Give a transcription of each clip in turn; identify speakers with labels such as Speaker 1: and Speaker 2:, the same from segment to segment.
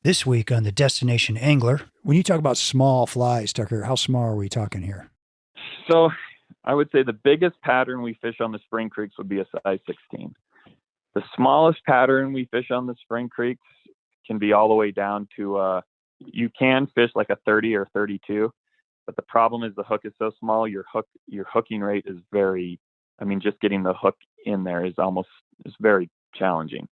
Speaker 1: This week on the Destination Angler, when you talk about small flies, Tucker, how small are we talking here?
Speaker 2: So I would say the biggest pattern we fish on the spring creeks would be a size 16. The smallest pattern we fish on the spring creeks can be all the way down to, you can fish like a 30 or 32, but the problem is the hook is so small, your hooking rate is just getting the hook in there is very challenging.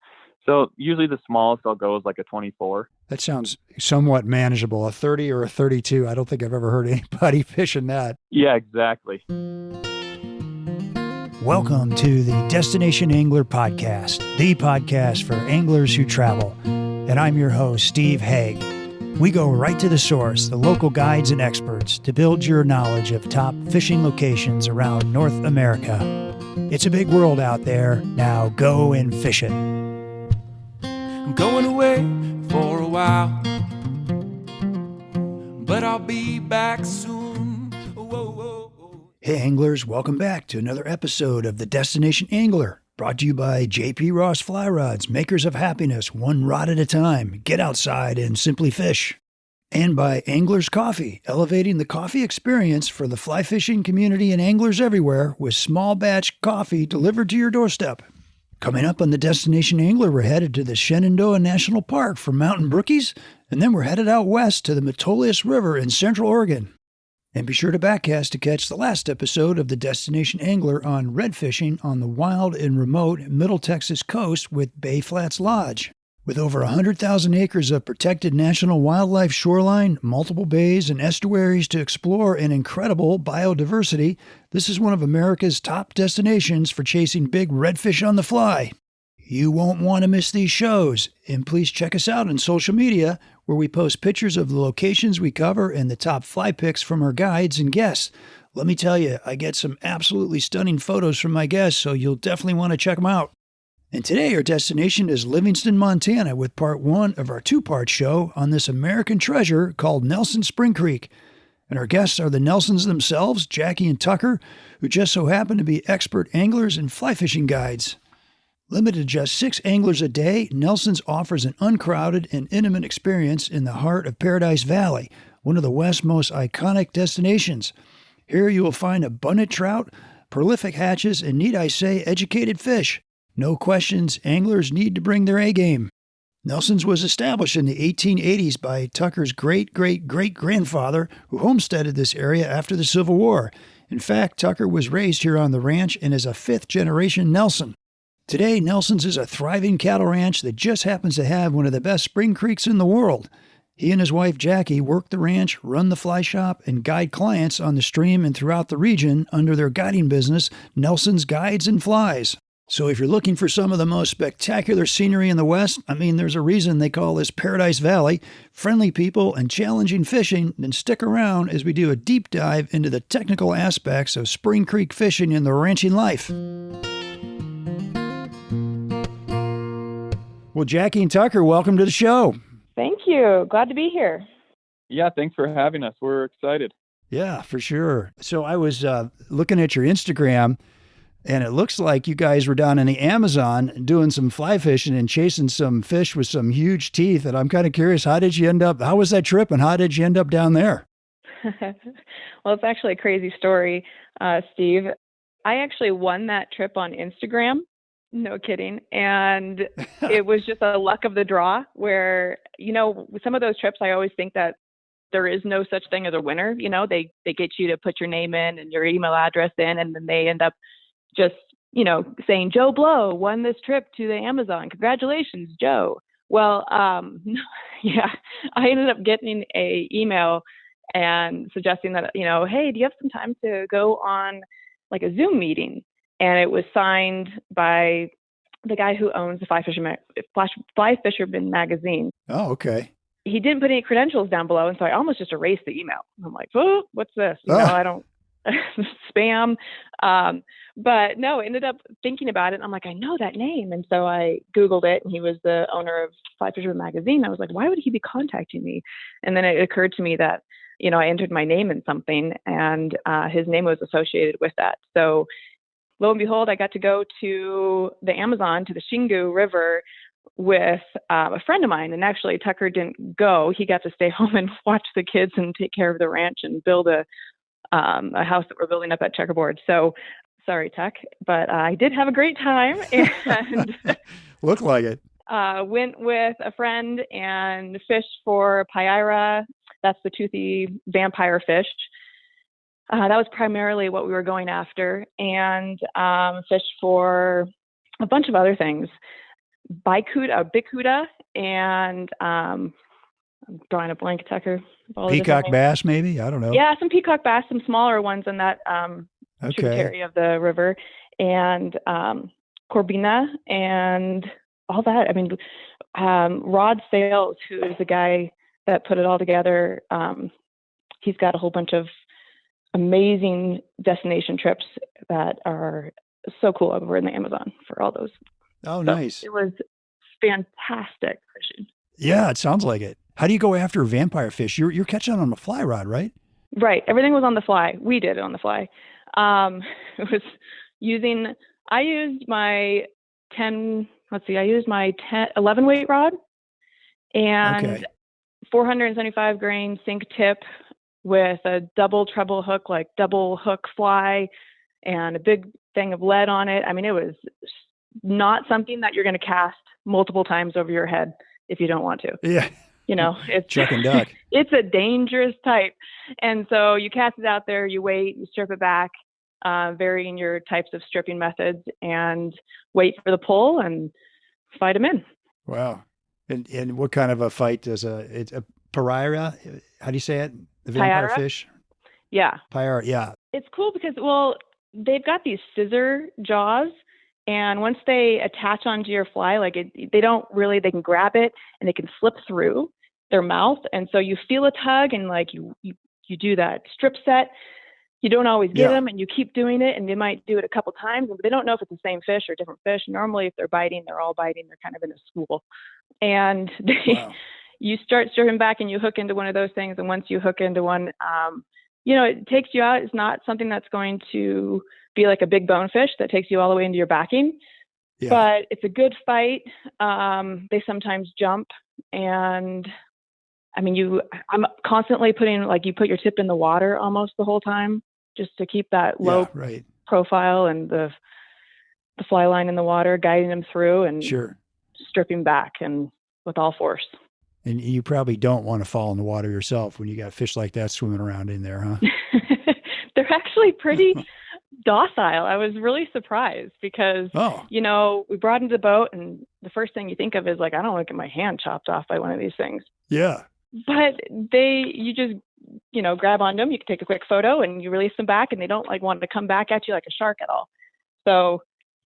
Speaker 2: So usually the smallest I'll go is like a 24.
Speaker 1: That sounds somewhat manageable. A 30 or a 32. I don't think I've ever heard anybody fishing that.
Speaker 2: Yeah, exactly.
Speaker 1: Welcome to the Destination Angler Podcast, the podcast for anglers who travel. And I'm your host, Steve Haig. We go right to the source, the local guides and experts, to build your knowledge of top fishing locations around North America. It's a big world out there. Now go and fish it.
Speaker 3: I'm going away for a while, but I'll be back soon. Whoa, whoa, whoa.
Speaker 1: Hey anglers, welcome back to another episode of the Destination Angler, brought to you by J.P. Ross Fly Rods, makers of happiness, one rod at a time. Get outside and simply fish. And by Anglers Coffee, elevating the coffee experience for the fly fishing community and anglers everywhere with small batch coffee delivered to your doorstep. Coming up on the Destination Angler, we're headed to the Shenandoah National Park for mountain brookies, and then we're headed out west to the Metolius River in Central Oregon. And be sure to backcast to catch the last episode of the Destination Angler on red fishing on the wild and remote Middle Texas coast with Bay Flats Lodge. With over 100,000 acres of protected national wildlife shoreline, multiple bays and estuaries to explore, and incredible biodiversity, this is one of America's top destinations for chasing big redfish on the fly. You won't want to miss these shows, and please check us out on social media, where we post pictures of the locations we cover and the top fly picks from our guides and guests. Let me tell you, I get some absolutely stunning photos from my guests, so you'll definitely want to check them out. And today our destination is Livingston, Montana, with part one of our two-part show on this American treasure called Nelson Spring Creek. And our guests are the Nelsons themselves, Jacquie and Tucker, who just so happen to be expert anglers and fly fishing guides. Limited to just 6 anglers a day, Nelson's offers an uncrowded and intimate experience in the heart of Paradise Valley, one of the West's most iconic destinations. Here you will find abundant trout, prolific hatches, and need I say, educated fish. No questions, anglers need to bring their A-game. Nelson's was established in the 1880s by Tucker's great-great-great-grandfather, who homesteaded this area after the Civil War. In fact, Tucker was raised here on the ranch and is a fifth-generation Nelson. Today, Nelson's is a thriving cattle ranch that just happens to have one of the best spring creeks in the world. He and his wife, Jacquie, work the ranch, run the fly shop, and guide clients on the stream and throughout the region under their guiding business, Nelson's Guides and Flies. So if you're looking for some of the most spectacular scenery in the West, there's a reason they call this Paradise Valley, friendly people and challenging fishing, then stick around as we do a deep dive into the technical aspects of spring creek fishing and the ranching life. Well, Jacquie and Tucker, welcome to the show.
Speaker 4: Thank you. Glad to be here.
Speaker 2: Yeah, thanks for having us. We're excited.
Speaker 1: Yeah, for sure. So I was looking at your Instagram, and it looks like you guys were down in the Amazon doing some fly fishing and chasing some fish with some huge teeth. And I'm kind of curious, how was that trip and how did you end up down there?
Speaker 4: Well, it's actually a crazy story, Steve. I actually won that trip on Instagram. No kidding. And it was just a luck of the draw where, with some of those trips, I always think that there is no such thing as a winner. They get you to put your name in and your email address in, and then they end up just, saying Joe Blow won this trip to the Amazon. Congratulations, Joe. Well, yeah, I ended up getting a email and suggesting that, hey, do you have some time to go on like a Zoom meeting? And it was signed by the guy who owns the Fly Fisherman magazine.
Speaker 1: Oh, okay.
Speaker 4: He didn't put any credentials down below, and so I almost just erased the email. I'm like, oh, what's this? I don't spam. But no, ended up thinking about it. And I'm like, I know that name. And so I Googled it, and he was the owner of Fly Fisherman magazine. I was like, why would he be contacting me? And then it occurred to me that, I entered my name in something, and his name was associated with that. So lo and behold, I got to go to the Amazon, to the Xingu River, with a friend of mine. And actually, Tucker didn't go. He got to stay home and watch the kids and take care of the ranch and build a house that we're building up at Checkerboard. So sorry, Tuck, but I did have a great time and
Speaker 1: Looked like it.
Speaker 4: Went with a friend and fished for Pyaira. That's the toothy vampire fish. That was primarily what we were going after, and fished for a bunch of other things. Bicuda, and I'm drawing a blank, Tucker.
Speaker 1: Peacock bass, maybe? I don't know.
Speaker 4: Yeah, some peacock bass, some smaller ones in that tributary of the river, and Corbina, and all that. I mean, Rod Sales, who is the guy that put it all together, he's got a whole bunch of amazing destination trips that are so cool over in the Amazon for all those.
Speaker 1: Oh, nice.
Speaker 4: So it was fantastic fishing.
Speaker 1: Yeah, it sounds like it. How do you go after vampire fish? You're catching on a fly rod, right?
Speaker 4: Right. Everything was on the fly. We did it on the fly. It was I used my 11 weight rod and 475 grain sink tip with a double treble hook, like double hook fly, and a big thing of lead on it. I mean, it was not something that you're going to cast multiple times over your head if you don't want to.
Speaker 1: Yeah.
Speaker 4: You know, it's
Speaker 1: chuck and duck.
Speaker 4: It's a dangerous type. And so you cast it out there, you wait, you strip it back, varying your types of stripping methods, and wait for the pull and fight them in.
Speaker 1: Wow. And what kind of a fight it's a pariah? How do you say it? The vampire fish?
Speaker 4: Yeah.
Speaker 1: Pariah, yeah.
Speaker 4: It's cool because, they've got these scissor jaws, and once they attach onto your fly, they can grab it and they can slip through their mouth. And so you feel a tug and you do that strip set. You don't always get them, and you keep doing it, and they might do it a couple times, but they don't know if it's the same fish or different fish. Normally, if they're biting, they're all biting. They're kind of in a school. And you start stripping back and you hook into one of those things. And once you hook into one, it takes you out. It's not something that's going to be like a big bonefish that takes you all the way into your backing, but it's a good fight. They sometimes jump, and I mean, I'm constantly you put your tip in the water almost the whole time, just to keep that low profile and the fly line in the water, guiding them through and stripping back and with all force.
Speaker 1: And you probably don't want to fall in the water yourself when you got fish like that swimming around in there, huh?
Speaker 4: They're actually pretty docile. I was really surprised because, we brought into the boat, and the first thing you think of is I don't want to get my hand chopped off by one of these things.
Speaker 1: Yeah.
Speaker 4: But you just, grab onto them. You can take a quick photo and you release them back, and they don't want to come back at you like a shark at all. So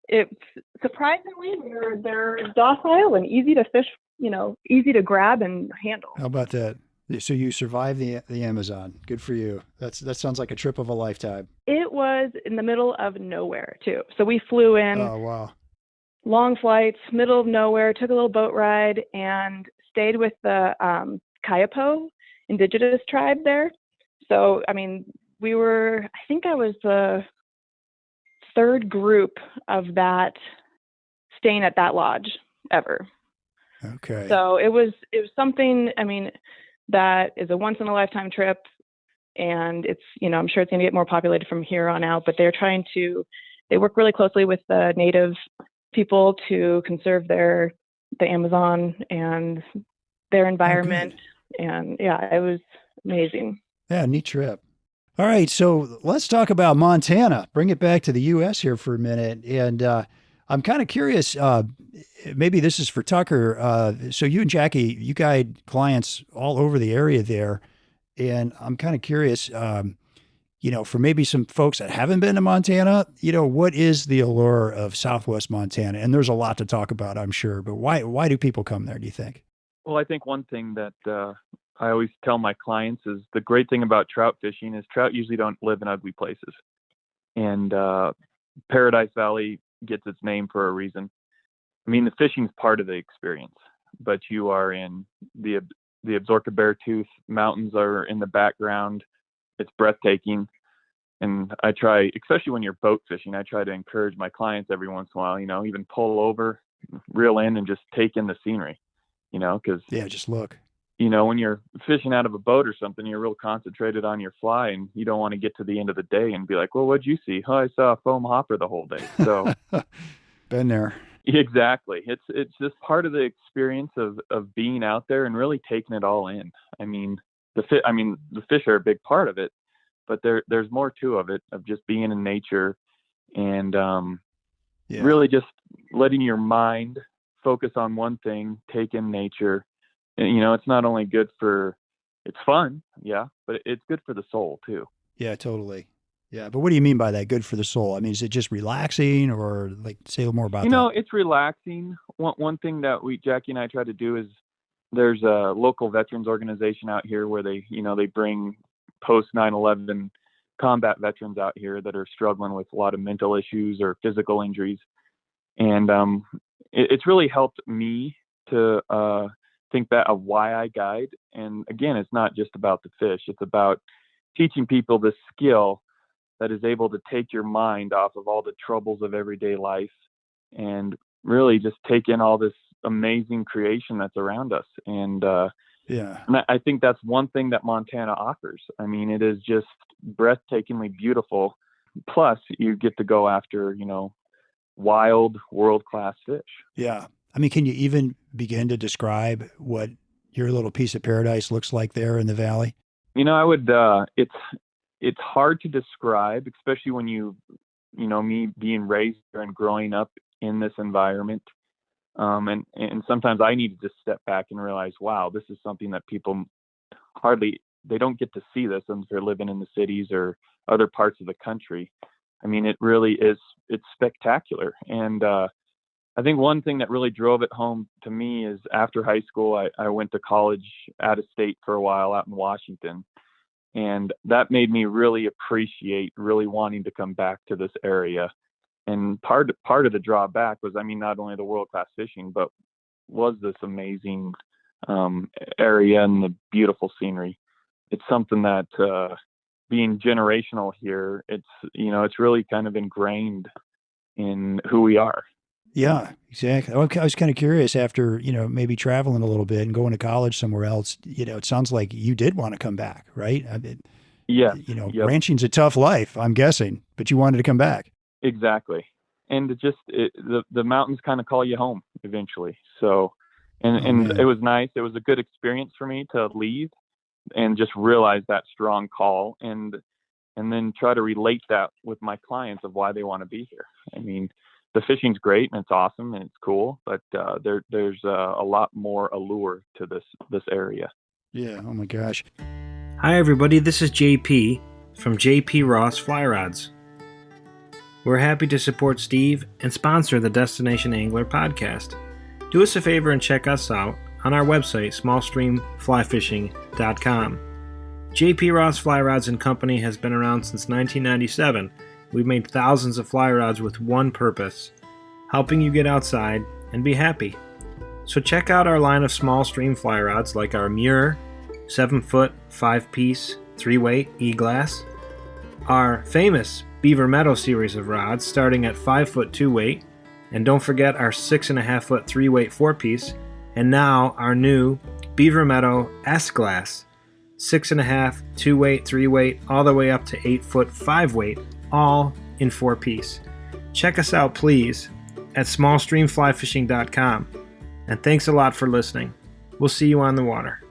Speaker 4: it's surprisingly, they're docile and easy to fish, easy to grab and handle.
Speaker 1: How about that? So you survived the Amazon. Good for you. That sounds like a trip of a lifetime. It
Speaker 4: was in the middle of nowhere too. So we flew in.
Speaker 1: Oh, wow.
Speaker 4: Long flights, middle of nowhere, took a little boat ride, and stayed with the Kayapo indigenous tribe there. So, I mean, I think I was the third group of that staying at that lodge ever.
Speaker 1: Okay.
Speaker 4: So it was something, I mean, that is a once in a lifetime trip, and it's, I'm sure it's going to get more populated from here on out, but they work really closely with the native people to conserve the Amazon and their environment. And it was amazing.
Speaker 1: Yeah. Neat trip. All right. So let's talk about Montana. Bring it back to the U.S. here for a minute. And I'm kind of curious, maybe this is for Tucker. So you and Jackie, you guide clients all over the area there. And I'm kind of curious, for maybe some folks that haven't been to Montana, what is the allure of Southwest Montana? And there's a lot to talk about, I'm sure. But why do people come there, do you think?
Speaker 2: Well, I think one thing that I always tell my clients is the great thing about trout fishing is trout usually don't live in ugly places. And Paradise Valley gets its name for a reason. I mean, the fishing's part of the experience, but you are in the Absaroka Beartooth Mountains are in the background. It's breathtaking. And I try, especially when you're boat fishing, I try to encourage my clients every once in a while, even pull over, reel in and just take in the scenery, because
Speaker 1: just look.
Speaker 2: When you're fishing out of a boat or something, you're real concentrated on your fly, and you don't want to get to the end of the day and be like, well, what'd you see? Oh, I saw a foam hopper the whole day. So
Speaker 1: been there.
Speaker 2: Exactly. It's just part of the experience of being out there and really taking it all in. I mean, the fish are a big part of it, but there's more to it of just being in nature and really just letting your mind focus on one thing, take in nature. And, it's not only good it's fun, but it's good for the soul too.
Speaker 1: Yeah, totally. Yeah, but what do you mean by that? Good for the soul? I mean, is it just relaxing, or say a little more about that?
Speaker 2: It's relaxing. One thing that Jackie and I try to do is there's a local veterans organization out here where they bring post 9/11 combat veterans out here that are struggling with a lot of mental issues or physical injuries. And it's really helped me to think back of why I guide. And again, it's not just about the fish. It's about teaching people the skill that is able to take your mind off of all the troubles of everyday life and really just take in all this amazing creation that's around us. And I think that's one thing that Montana offers. I mean, it is just breathtakingly beautiful. Plus, you get to go after, wild, world-class fish.
Speaker 1: Yeah. I mean, can you even begin to describe what your little piece of paradise looks like there in the valley?
Speaker 2: I would, it's hard to describe, especially when me being raised here and growing up in this environment. And sometimes I need to just step back and realize, wow, this is something that people they don't get to see this unless they're living in the cities or other parts of the country. I mean, it really is, it's spectacular. And, I think one thing that really drove it home to me is after high school, I went to college out of state for a while out in Washington. And that made me really appreciate really wanting to come back to this area. And part of the drawback was, not only the world-class fishing, but was this amazing area and the beautiful scenery. It's something that being generational here, it's really kind of ingrained in who we are.
Speaker 1: Yeah, exactly. I was kind of curious after, maybe traveling a little bit and going to college somewhere else, it sounds like you did want to come back, right?
Speaker 2: Yeah.
Speaker 1: Ranching's a tough life, I'm guessing, but you wanted to come back.
Speaker 2: Exactly. And the mountains kind of call you home eventually. So, and it was nice. It was a good experience for me to leave and just realize that strong call and then try to relate that with my clients of why they want to be here. I mean, the fishing's great and it's awesome and it's cool, but there's a lot more allure to this area.
Speaker 1: Yeah. Oh my gosh.
Speaker 5: Hi everybody, this is JP from JP Ross Fly Rods. We're happy to support Steve and sponsor the Destination Angler podcast. Do us a favor and check us out on our website, smallstreamflyfishing.com. JP Ross Fly Rods and Company has been around since 1997. We've made thousands of fly rods with one purpose, helping you get outside and be happy. So check out our line of small stream fly rods like our Muir 7-foot 5-piece 3-weight E-glass, our famous Beaver Meadow series of rods starting at 5-foot 2-weight, and don't forget our 6.5-foot 3-weight 4-piece, and now our new Beaver Meadow S-glass 6.5, 2-weight, 3-weight, all the way up to 8-foot 5-weight, all in 4-piece. Check us out, please, at smallstreamflyfishing.com. And thanks a lot for listening. We'll see you on the water.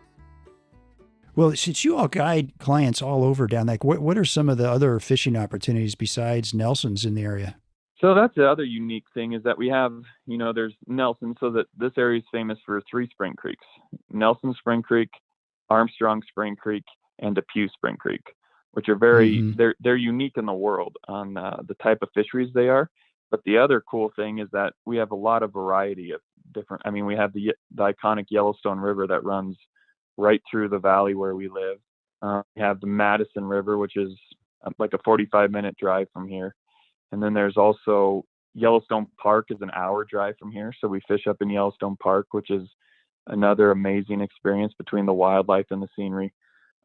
Speaker 1: Well, since you all guide clients all over down there, what are some of the other fishing opportunities besides Nelson's in the area?
Speaker 2: So that's the other unique thing is that we have, there's Nelson, so that this area is famous for 3 spring creeks: Nelson Spring Creek, Armstrong Spring Creek, and Depew Spring Creek, which are very, they're unique in the world on the type of fisheries they are. But the other cool thing is that we have a lot of variety of different, we have the iconic Yellowstone River that runs right through the valley where we live. We have the Madison River, which is like a 45-minute drive from here. And then there's also Yellowstone Park is an hour drive from here. So we fish up in Yellowstone Park, which is another amazing experience between the wildlife and the scenery.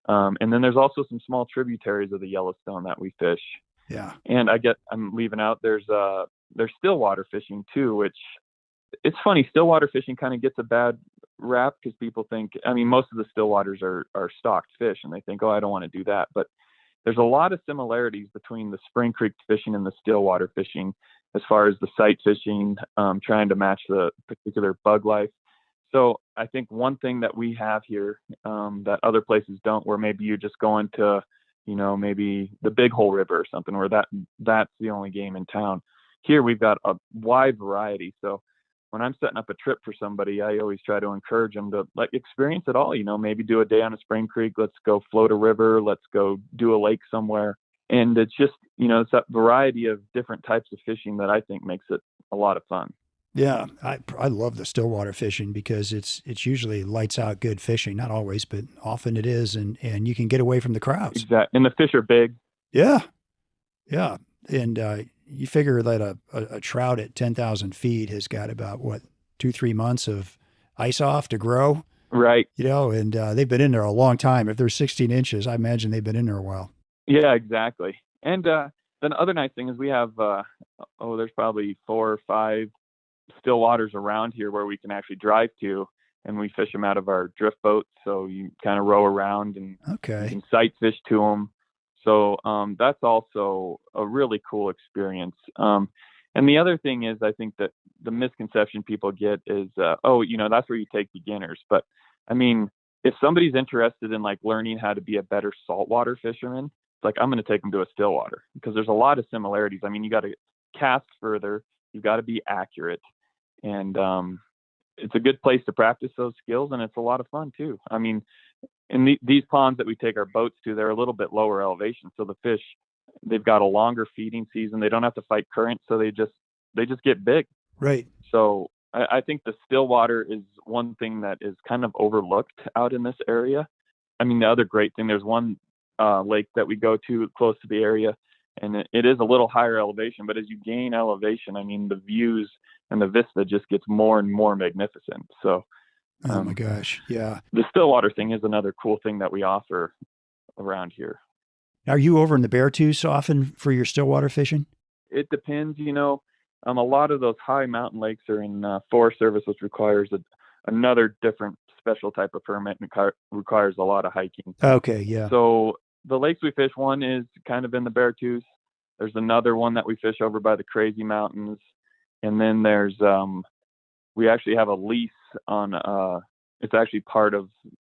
Speaker 2: And then there's also some small tributaries of the Yellowstone that we fish.
Speaker 1: Yeah.
Speaker 2: And I'm leaving out, there's stillwater fishing too, which it's funny. Stillwater fishing kind of gets a bad rap because people think, I mean, most of the stillwaters are stocked fish and they think, oh, I don't want to do that. But there's a lot of similarities between the spring creek fishing and the stillwater fishing as far as the sight fishing, trying to match the particular bug life. So I think one thing that we have here that other places don't, where maybe you're just going to, maybe the Big Hole River or something, where that's the only game in town. Here we've got a wide variety. So when I'm setting up a trip for somebody, I always try to encourage them to experience it all. Maybe do a day on a spring creek. Let's go float a river. Let's go do a lake somewhere. And it's just, it's that variety of different types of fishing that I think makes it a lot of fun.
Speaker 1: Yeah, I love the stillwater fishing because it's usually lights out good fishing. Not always, but often it is, and you can get away from the crowds.
Speaker 2: Exactly, and the fish are big.
Speaker 1: Yeah, and you figure that a trout at 10,000 feet has got about 2-3 months of ice off to grow,
Speaker 2: right?
Speaker 1: And they've been in there a long time. If they're 16 inches, I imagine they've been in there a while.
Speaker 2: Yeah, exactly. And then the other nice thing is we have there's probably 4 or 5 still waters around here where we can actually drive to, and we fish them out of our drift boats. So you kind of row around and you can sight fish to them. So that's also a really cool experience. And the other thing is, I think that the misconception people get is, that's where you take beginners. But I mean, if somebody's interested in learning how to be a better saltwater fisherman, I'm going to take them to a stillwater because there's a lot of similarities. I mean, you got to cast further, you got to be accurate, and it's a good place to practice those skills, and it's a lot of fun too. I mean, in these ponds that we take our boats to, they're a little bit lower elevation, so the fish, they've got a longer feeding season. They don't have to fight current, so they just get big.
Speaker 1: Right.
Speaker 2: So I think the stillwater is one thing that is kind of overlooked out in this area. I mean, the other great thing, there's one lake that we go to close to the area, and it is a little higher elevation, but as you gain elevation, I mean, the views and the vista just gets more and more magnificent. So,
Speaker 1: oh my gosh. Yeah.
Speaker 2: The stillwater thing is another cool thing that we offer around here.
Speaker 1: Are you over in the Beartooth often for your stillwater fishing?
Speaker 2: It depends, a lot of those high mountain lakes are in Forest Service, which requires another different special type of permit and requires a lot of hiking.
Speaker 1: Okay. Yeah.
Speaker 2: So the lakes we fish, one is kind of in the Beartooth. There's another one that we fish over by the Crazy Mountains. And then there's, we actually have a lease on, it's actually part of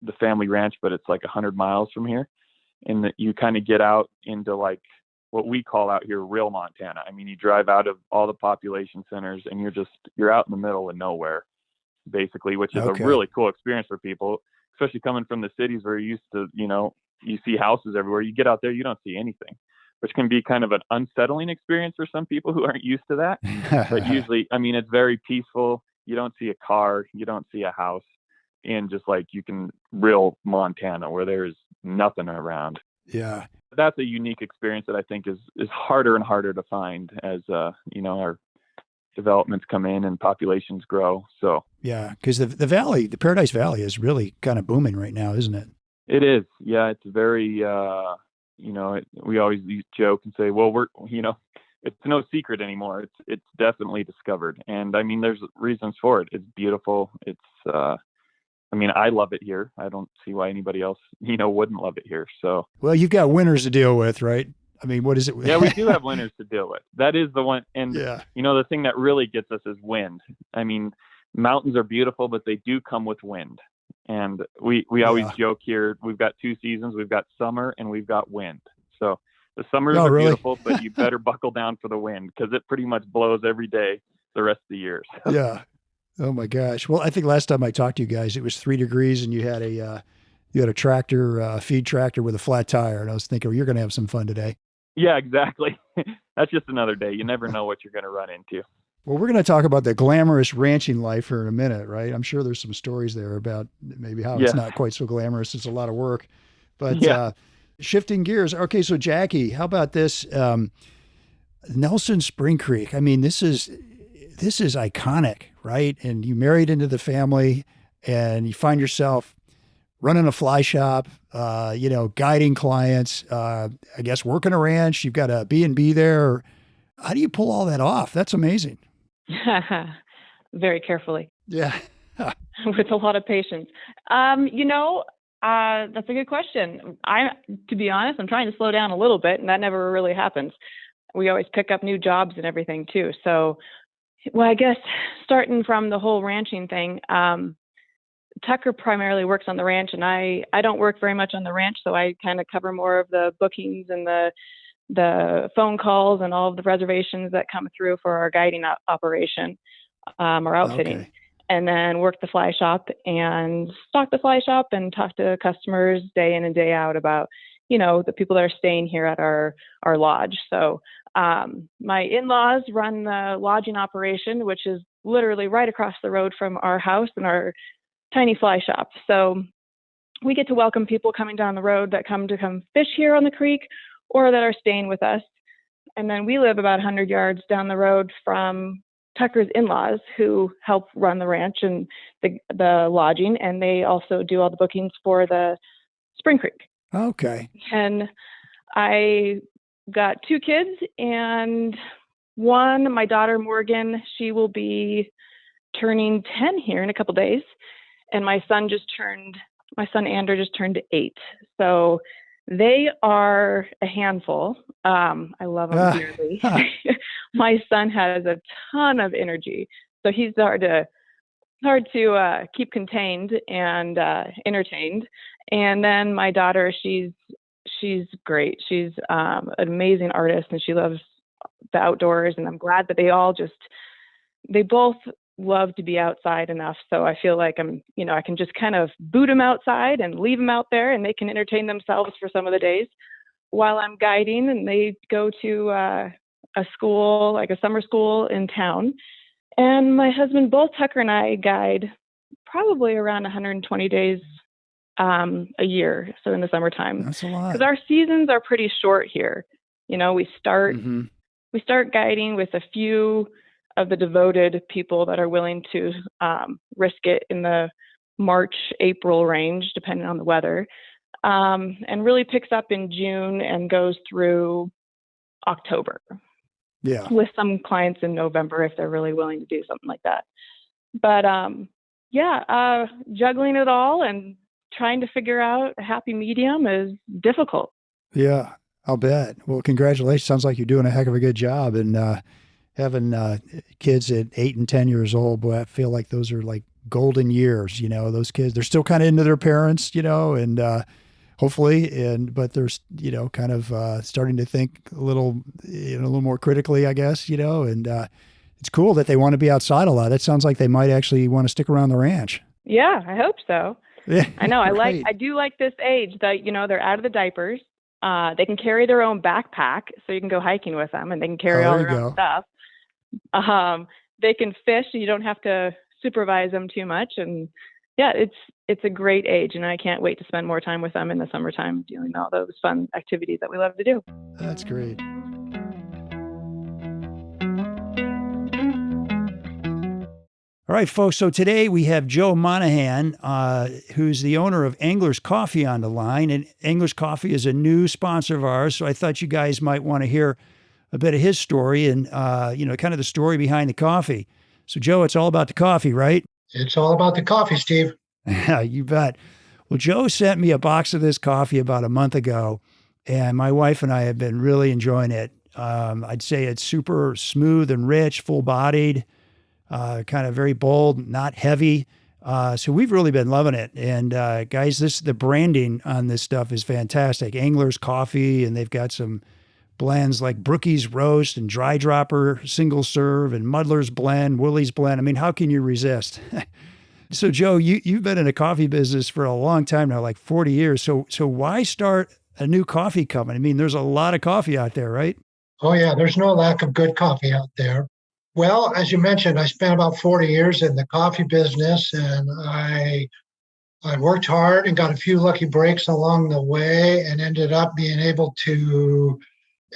Speaker 2: the family ranch, but it's 100 miles from here. And that you kind of get out into what we call out here, real Montana. I mean, you drive out of all the population centers and you're out in the middle of nowhere, basically, which is a really cool experience for people, especially coming from the cities where you're used to, you see houses everywhere. You get out there, you don't see anything, which can be kind of an unsettling experience for some people who aren't used to that. But usually, I mean, it's very peaceful. You don't see a car, you don't see a house, and just you can real Montana where there's nothing around.
Speaker 1: Yeah.
Speaker 2: That's a unique experience that I think is harder and harder to find as, our developments come in and populations grow. So
Speaker 1: yeah, because the valley, the Paradise Valley is really kind of booming right now, isn't it?
Speaker 2: It is. Yeah. It's very, we always joke and say, well, it's no secret anymore. It's definitely discovered. And I mean, there's reasons for it. It's beautiful. It's, I love it here. I don't see why anybody else, wouldn't love it here. So, well,
Speaker 1: you've got winters to deal with, right? I mean, what is it?
Speaker 2: Yeah, we do have winters to deal with. That is the one. And, the thing that really gets us is wind. I mean, mountains are beautiful, but they do come with wind. And we always joke here, we've got 2 seasons. We've got summer and we've got wind. So the summers are beautiful, but you better buckle down for the wind because it pretty much blows every day the rest of the year.
Speaker 1: Yeah. Oh my gosh. Well, I think last time I talked to you guys, it was 3 degrees and you had a tractor, feed tractor with a flat tire. And I was thinking, you're going to have some fun today.
Speaker 2: Yeah, exactly. That's just another day. You never know what you're going to run into.
Speaker 1: Well, we're going to talk about the glamorous ranching life for a minute, right? I'm sure there's some stories there about maybe how it's not quite so glamorous. It's a lot of work, but shifting gears. Okay. So Jackie, how about this? Nelson Spring Creek. I mean, this is iconic, right? And you married into the family and you find yourself running a fly shop, guiding clients, I guess working a ranch. You've got a B&B there. How do you pull all that off? That's amazing.
Speaker 4: very carefully.
Speaker 1: Yeah.
Speaker 4: With a lot of patience. That's a good question. To be honest, I'm trying to slow down a little bit, and that never really happens. We always pick up new jobs and everything too. So, well, I guess starting from the whole ranching thing, Tucker primarily works on the ranch, and I don't work very much on the ranch, so I kind of cover more of the bookings and the phone calls and all of the reservations that come through for our guiding operation, or outfitting.
Speaker 1: Okay.
Speaker 4: And then work the fly shop and stock the fly shop and talk to customers day in and day out about, the people that are staying here at our lodge. So my in-laws run the lodging operation, which is literally right across the road from our house and our tiny fly shop. So we get to welcome people coming down the road that come fish here on the creek or that are staying with us. And then we live about 100 yards down the road from Tucker's in-laws, who help run the ranch and the lodging, and they also do all the bookings for the Spring Creek.
Speaker 1: Okay.
Speaker 4: And I got 2 kids, and one, my daughter Morgan, she will be turning 10 here in a couple days, and my son Andrew just turned 8. So they are a handful. I love them dearly. My son has a ton of energy, so he's hard to keep contained and entertained. And then my daughter, she's great. She's an amazing artist, and she loves the outdoors. And I'm glad that they both love to be outside enough. So I feel like I can just kind of boot them outside and leave them out there, and they can entertain themselves for some of the days while I'm guiding. And they go to a school, like a summer school in town. And my husband, both Tucker and I, guide probably around 120 days a year. So in the summertime,
Speaker 1: That's a lot.
Speaker 4: Because our seasons are pretty short here. We start guiding with a few of the devoted people that are willing to risk it in the March, April range, depending on the weather, and really picks up in June and goes through October.
Speaker 1: Yeah.
Speaker 4: With some clients in November if they're really willing to do something like that. But juggling it all and trying to figure out a happy medium is difficult.
Speaker 1: Yeah, I'll bet. Well, congratulations. Sounds like you're doing a heck of a good job. And having kids at 8 and 10 years old, boy, I feel like those are like golden years. Those kids, they're still kind of into their parents, and hopefully, but they're, kind of starting to think a little more critically, I guess, and it's cool that they want to be outside a lot. That sounds like they might actually want to stick around the ranch.
Speaker 4: Yeah, I hope so.
Speaker 1: Yeah,
Speaker 4: I know. I do like this age that, they're out of the diapers. They can carry their own backpack, so you can go hiking with them, and they can carry all their own stuff. They can fish, and you don't have to supervise them too much. And yeah, it's a great age, and I can't wait to spend more time with them in the summertime doing all those fun activities that we love to do.
Speaker 1: That's great. All right, folks. So today we have Joe Monahan, who's the owner of Angler's Coffee, on the line. And Angler's Coffee is a new sponsor of ours. So I thought you guys might want to hear a bit of his story and, kind of the story behind the coffee. So, Joe, it's all about the coffee, right?
Speaker 6: It's all about the coffee, Steve.
Speaker 1: You bet. Well, Joe sent me a box of this coffee about a month ago, and my wife and I have been really enjoying it. I'd say it's super smooth and rich, full-bodied, kind of very bold, not heavy. So we've really been loving it. And guys, the branding on this stuff is fantastic. Angler's Coffee, and they've got some blends like Brookie's Roast and Dry Dropper Single Serve and Muddler's Blend, Willie's Blend. I mean, how can you resist? So, Joe, you've been in the coffee business for a long time now, like 40 years. So why start a new coffee company? I mean, there's a lot of coffee out there, right?
Speaker 6: Oh, yeah. There's no lack of good coffee out there. Well, as you mentioned, I spent about 40 years in the coffee business, and I worked hard and got a few lucky breaks along the way and ended up being able to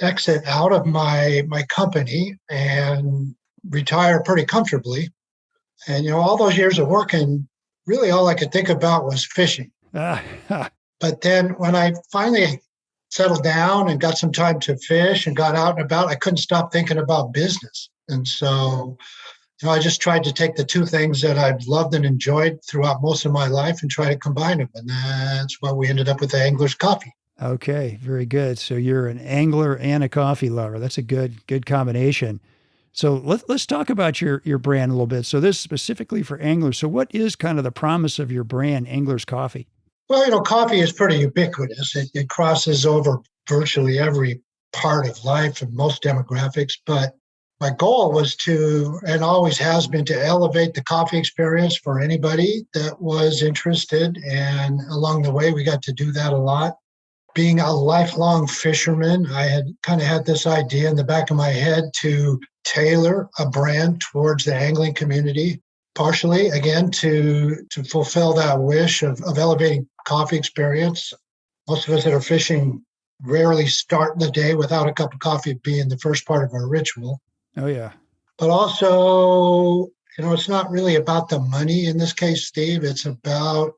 Speaker 6: exit out of my company and retire pretty comfortably. And, all those years of working, really all I could think about was fishing. But then when I finally settled down and got some time to fish and got out and about, I couldn't stop thinking about business. And so I just tried to take the two things that I've loved and enjoyed throughout most of my life and try to combine them. And that's why we ended up with the Angler's Coffee.
Speaker 1: Okay, very good. So you're an angler and a coffee lover. That's a good combination. So let's talk about your brand a little bit. So this is specifically for anglers. So what is kind of the promise of your brand, Angler's Coffee?
Speaker 6: Well, coffee is pretty ubiquitous. It crosses over virtually every part of life and most demographics. But my goal was to, and always has been, to elevate the coffee experience for anybody that was interested. And along the way, we got to do that a lot. Being a lifelong fisherman, I had kind of had this idea in the back of my head to tailor a brand towards the angling community, partially, again, to fulfill that wish of elevating coffee experience. Most of us that are fishing rarely start the day without a cup of coffee being the first part of our ritual.
Speaker 1: Oh, yeah.
Speaker 6: But also, it's not really about the money in this case, Steve. It's about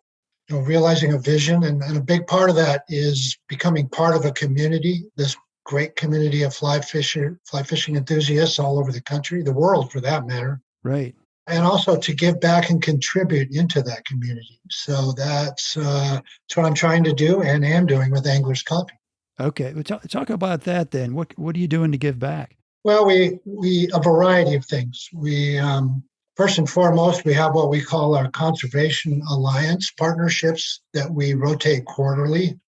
Speaker 6: realizing a vision. And a big part of that is becoming part of a community, this great community of fly fishing enthusiasts all over the country, the world for that matter.
Speaker 1: Right.
Speaker 6: And also to give back and contribute into that community. So that's what I'm trying to do and am doing with Angler's Coffee.
Speaker 1: Okay. Well, talk about that then. What are you doing to give back?
Speaker 6: Well, we a variety of things. We first and foremost, we have what we call our Conservation Alliance partnerships that we rotate quarterly.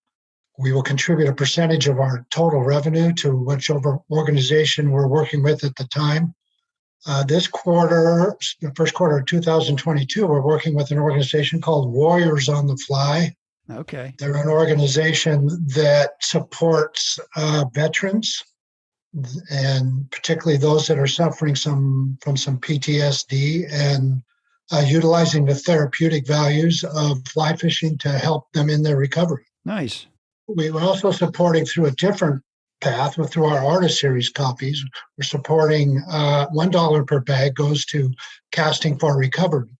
Speaker 6: We will contribute a percentage of our total revenue to whichever organization we're working with at the time. This quarter, the first quarter of 2022, we're working with an organization called Warriors on the Fly.
Speaker 1: Okay.
Speaker 6: They're an organization that supports veterans, and particularly those that are suffering from some PTSD, and utilizing the therapeutic values of fly fishing to help them in their recovery.
Speaker 1: Nice.
Speaker 6: We were also supporting through a different path through our Artist Series copies. We're supporting $1 per bag goes to Casting for Recovery,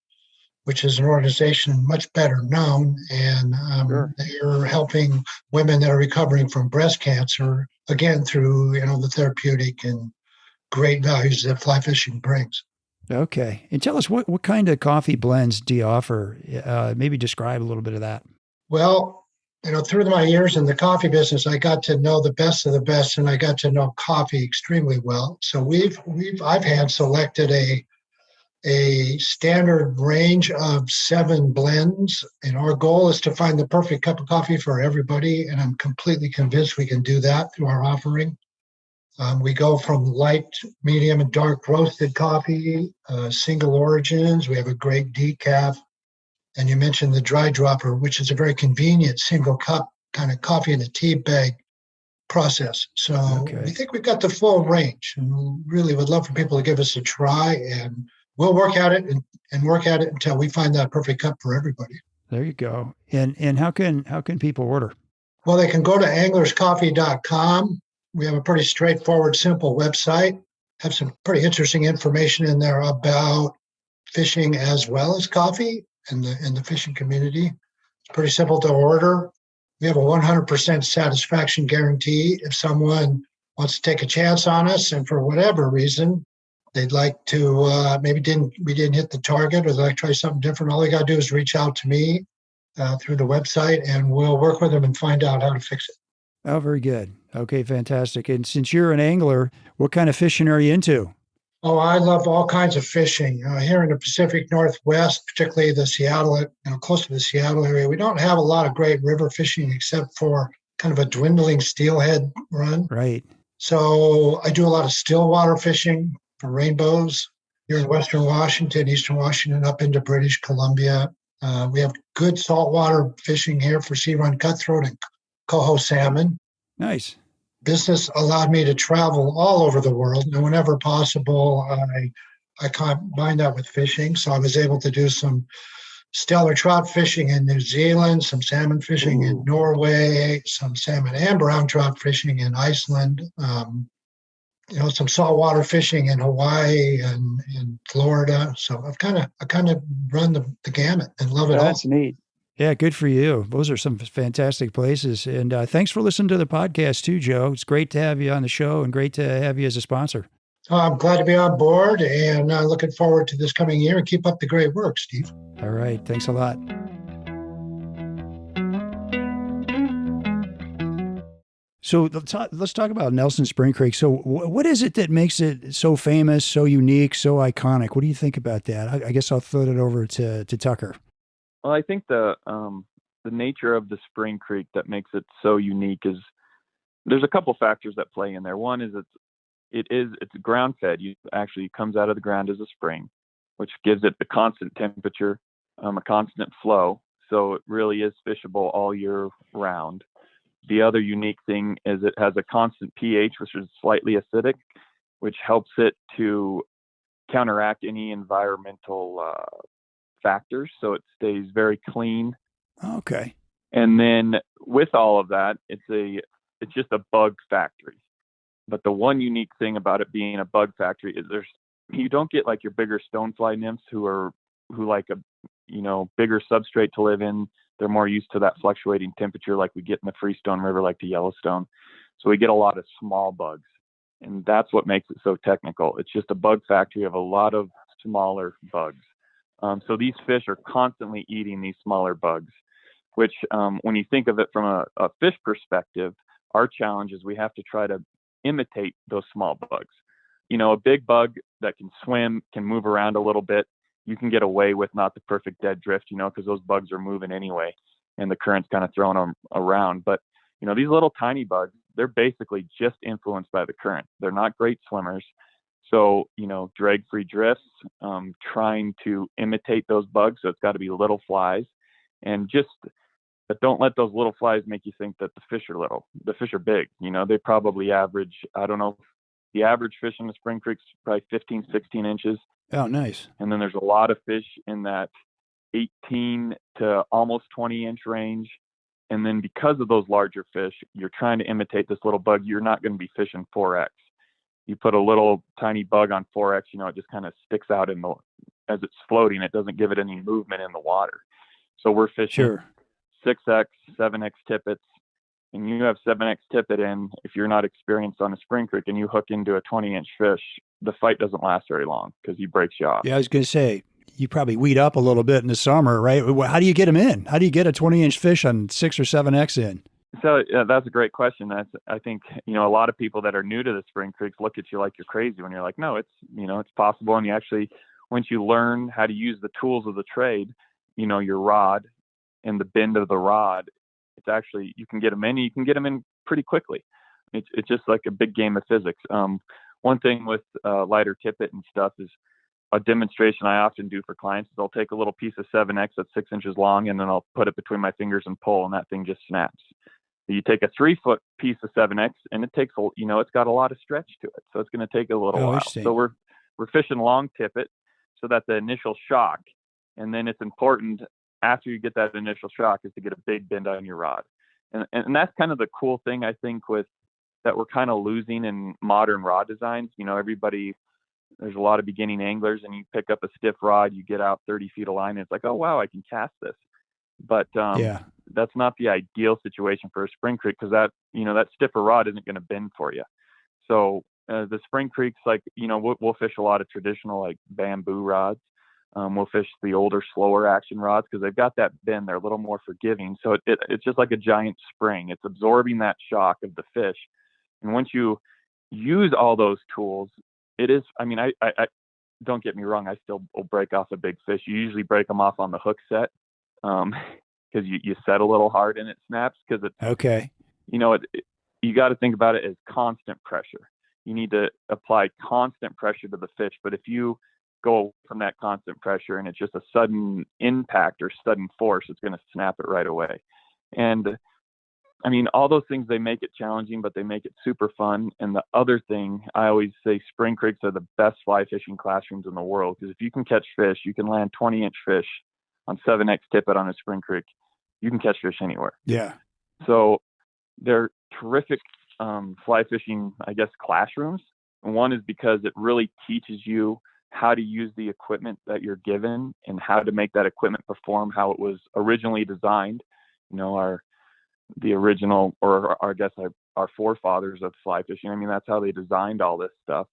Speaker 6: which is an organization much better known, and
Speaker 1: Sure.
Speaker 6: they're helping women that are recovering from breast cancer, again, through the therapeutic and great values that fly fishing brings.
Speaker 1: Okay. And tell us what kind of coffee blends do you offer? Maybe describe a little bit of that.
Speaker 6: Well, through my years in the coffee business, I got to know the best of the best, and I got to know coffee extremely well. So I've hand selected a standard range of 7 blends, and our goal is to find the perfect cup of coffee for everybody, and I'm completely convinced we can do that through our offering. We go from light, medium, and dark roasted coffee, single origins. We have a great decaf. And you mentioned the dry dropper, which is a very convenient single cup kind of coffee in a tea bag process. So we think we've got the full range, and we really would love for people to give us a try, and we'll work at it and work at it until we find that perfect cup for everybody.
Speaker 1: There you go. And how can people order?
Speaker 6: Well, they can go to anglerscoffee.com. We have a pretty straightforward, simple website. Have some pretty interesting information in there about fishing as well as coffee in the fishing community. It's pretty simple to order. We have a 100% satisfaction guarantee. If someone wants to take a chance on us and for whatever reason they'd like to we didn't hit the target, or they'd like to try something different, all they got to do is reach out to me through the website, and we'll work with them and find out how to fix it.
Speaker 1: Oh, very good. Okay, fantastic. And since you're an angler, what kind of fishing are you into?
Speaker 6: Oh, I love all kinds of fishing. Here in the Pacific Northwest, particularly the Seattle, close to the Seattle area, we don't have a lot of great river fishing except for kind of a dwindling steelhead run.
Speaker 1: Right.
Speaker 6: So I do a lot of stillwater fishing for rainbows here in Western Washington, Eastern Washington, up into British Columbia. We have good saltwater fishing here for sea run cutthroat and coho salmon.
Speaker 1: Nice.
Speaker 6: Business allowed me to travel all over the world, and whenever possible, I combined that with fishing. So I was able to do some stellar trout fishing in New Zealand, some salmon fishing in Norway, some salmon and brown trout fishing in Iceland, some saltwater fishing in Hawaii and in Florida. So I kind of run the gamut and love it all.
Speaker 2: That's neat.
Speaker 1: Yeah, good for you. Those are some fantastic places. And thanks for listening to the podcast too, Joe. It's great to have you on the show and great to have you as a sponsor.
Speaker 6: I'm glad to be on board and looking forward to this coming year, and keep up the great work, Steve.
Speaker 1: All right. Thanks a lot. So let's talk about Nelson Spring Creek. So what is it that makes it so famous, so unique, so iconic? What do you think about that? I guess I'll throw it over to Tucker.
Speaker 2: Well, I think the nature of the Spring Creek that makes it so unique is there's a couple factors that play in there. One is it's ground fed. You actually comes out of the ground as a spring, which gives it the constant temperature, a constant flow. So it really is fishable all year round. The other unique thing is it has a constant pH, which is slightly acidic, which helps it to counteract any environmental factors. So it stays very clean.
Speaker 1: Okay.
Speaker 2: And then with all of that, it's just a bug factory. But the one unique thing about it being a bug factory is you don't get like your bigger stonefly nymphs who like a bigger substrate to live in. They're more used to that fluctuating temperature like we get in the Freestone River, like the Yellowstone. So we get a lot of small bugs, and that's what makes it so technical. It's just a bug factory of a lot of smaller bugs. So these fish are constantly eating these smaller bugs, which when you think of it from a fish perspective, our challenge is we have to try to imitate those small bugs. A big bug that can swim, can move around a little bit, you can get away with not the perfect dead drift, because those bugs are moving anyway and the current's kind of throwing them around. But, these little tiny bugs, they're basically just influenced by the current. They're not great swimmers. So, drag-free drifts, trying to imitate those bugs. So it's got to be little flies, but don't let those little flies make you think that the fish are little. The fish are big. They probably average, I don't know, the average fish in the Spring Creek's probably 15, 16 inches.
Speaker 1: Oh, nice.
Speaker 2: And then there's a lot of fish in that 18 to almost 20 inch range. And then because of those larger fish, you're trying to imitate this little bug. You're not going to be fishing 4X. You put a little tiny bug on 4X, it just kind of sticks out as it's floating. It doesn't give it any movement in the water. So we're fishing 6X, 7X tippets. And you have 7X tippet in, if you're not experienced on a Spring Creek and you hook into a 20-inch fish, the fight doesn't last very long because he breaks you off.
Speaker 1: Yeah, I was going to say, you probably weed up a little bit in the summer, right? How do you get them in? How do you get a 20-inch fish on 6 or 7X in?
Speaker 2: So that's a great question. I think, a lot of people that are new to the Spring Creeks look at you like you're crazy when you're like, no, it's possible. And you actually, once you learn how to use the tools of the trade, your rod and the bend of the rod, it's actually, you can get them in. You can get them in pretty quickly. It's just like a big game of physics. One thing with lighter tippet and stuff is a demonstration I often do for clients is I'll take a little piece of 7X that's 6 inches long, and then I'll put it between my fingers and pull, and that thing just snaps. You take a 3-foot piece of 7X, and it takes, it's got a lot of stretch to it, so it's going to take a little while. So we're fishing long tippet so that the initial shock, and then it's important after you get that initial shock is to get a big bend on your rod. And that's kind of the cool thing, I think, with that we're kind of losing in modern rod designs. There's a lot of beginning anglers, and you pick up a stiff rod, you get out 30 feet of line, and it's like, oh, wow, I can cast this. But that's not the ideal situation for a Spring Creek because that stiffer rod isn't going to bend for you. So the Spring Creeks, we'll fish a lot of traditional, like bamboo rods. We'll fish the older, slower action rods because they've got that bend. They're a little more forgiving. So it's just like a giant spring. It's absorbing that shock of the fish. And once you use all those tools, it is, I don't get me wrong, I still will break off a big fish. You usually break them off on the hook set because you set a little hard and it snaps because it's,
Speaker 1: okay.
Speaker 2: You got to think about it as constant pressure. You need to apply constant pressure to the fish. But if you go away from that constant pressure and it's just a sudden impact or sudden force, it's going to snap it right away. And all those things, they make it challenging, but they make it super fun. And the other thing, I always say Spring Creeks are the best fly fishing classrooms in the world because if you can catch fish, you can land 20-inch fish on 7X tippet on a Spring Creek. You can catch fish anywhere.
Speaker 1: Yeah.
Speaker 2: So they're terrific fly fishing, classrooms. And one is because it really teaches you how to use the equipment that you're given and how to make that equipment perform how it was originally designed. The original, or our forefathers of fly fishing. That's how they designed all this stuff.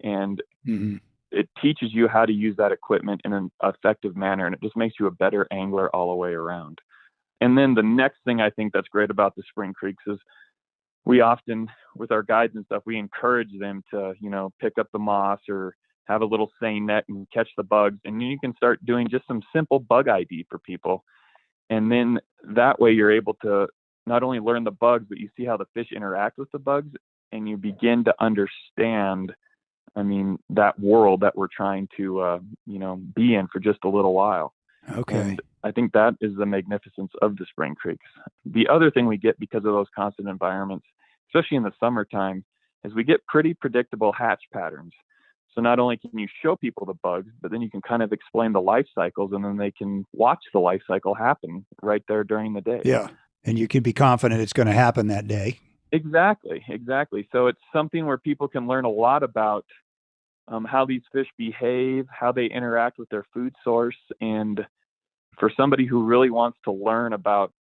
Speaker 2: And
Speaker 1: Mhm.
Speaker 2: it teaches you how to use that equipment in an effective manner, and it just makes you a better angler all the way around. And then the next thing I think that's great about the spring creeks is we often, with our guides and stuff, we encourage them to, pick up the moss or have a little seine net and catch the bugs. And you can start doing just some simple bug ID for people. And then that way you're able to not only learn the bugs, but you see how the fish interact with the bugs, and you begin to understand, that world that we're trying to, be in for just a little while.
Speaker 1: Okay.
Speaker 2: And I think that is the magnificence of the spring creeks. The other thing we get because of those constant environments, especially in the summertime, is we get pretty predictable hatch patterns. So not only can you show people the bugs, but then you can kind of explain the life cycles, and then they can watch the life cycle happen right there during the day.
Speaker 1: Yeah. And you can be confident it's going to happen that day.
Speaker 2: Exactly. So it's something where people can learn a lot about how these fish behave, how they interact with their food source. And for somebody who really wants to learn about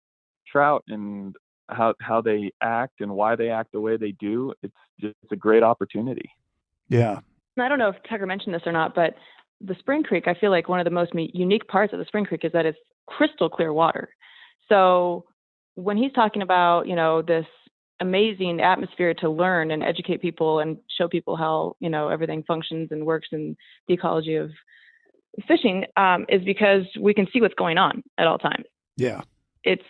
Speaker 2: trout and how they act and why they act the way they do, it's a great opportunity.
Speaker 1: Yeah.
Speaker 4: I don't know if Tucker mentioned this or not, but the spring creek, I feel like one of the most unique parts of the spring creek is that it's crystal clear water. So when he's talking about, this amazing atmosphere to learn and educate people and show people how, everything functions and works in the ecology of fishing, is because we can see what's going on at all times.
Speaker 1: Yeah.
Speaker 4: It's,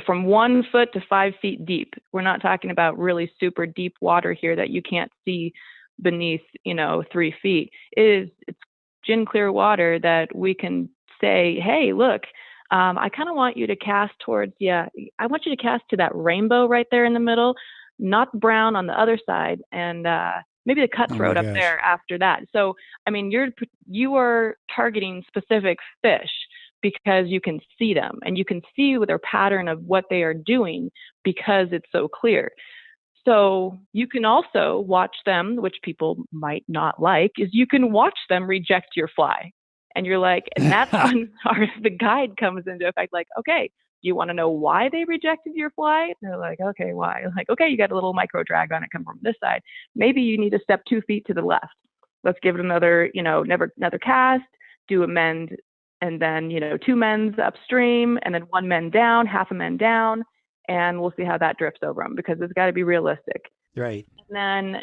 Speaker 4: from 1 foot to 5 feet deep. We're not talking about really super deep water here that you can't see beneath, 3 feet. It's gin clear water that we can say, hey, look, I kind of want you to cast towards, I want you to cast to that rainbow right there in the middle, not brown on the other side, and maybe the cutthroat up there after that. So, you are targeting specific fish because you can see them and you can see their pattern of what they are doing because it's so clear. So you can also watch them, which people might not like, is you can watch them reject your fly. And you're like, and that's when the guide comes into effect, like, okay, do you want to know why they rejected your fly? And they're like, okay, why? I'm like, okay, you got a little micro drag on it come from this side. Maybe you need to step 2 feet to the left. Let's give it another, another cast, do a mend, and then, 2 mends upstream, and then 1 mend down, half a mend down. And we'll see how that drifts over them, because it's got to be realistic.
Speaker 1: Right.
Speaker 4: And then,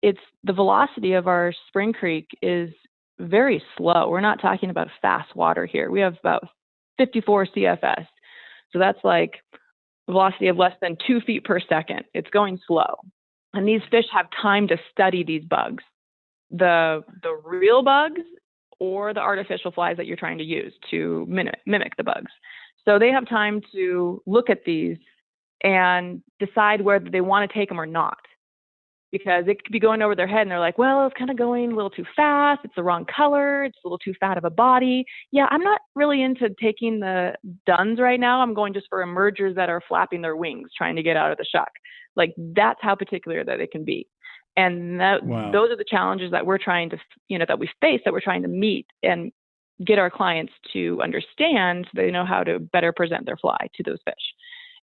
Speaker 4: it's the velocity of our spring creek is very slow. We're not talking about fast water here. We have about 54 CFS. So that's like velocity of less than 2 feet per second. It's going slow. And these fish have time to study these bugs, the real bugs or the artificial flies that you're trying to use to mimic the bugs. So they have time to look at these and decide whether they want to take them or not, because it could be going over their head and they're like, well, it's kind of going a little too fast. It's the wrong color. It's a little too fat of a body. Yeah, I'm not really into taking the duns right now. I'm going just for emergers that are flapping their wings, trying to get out of the shuck. Like, that's how particular that it can be. And those are the challenges that we're trying to, that we face, that we're trying to meet and get our clients to understand so they know how to better present their fly to those fish.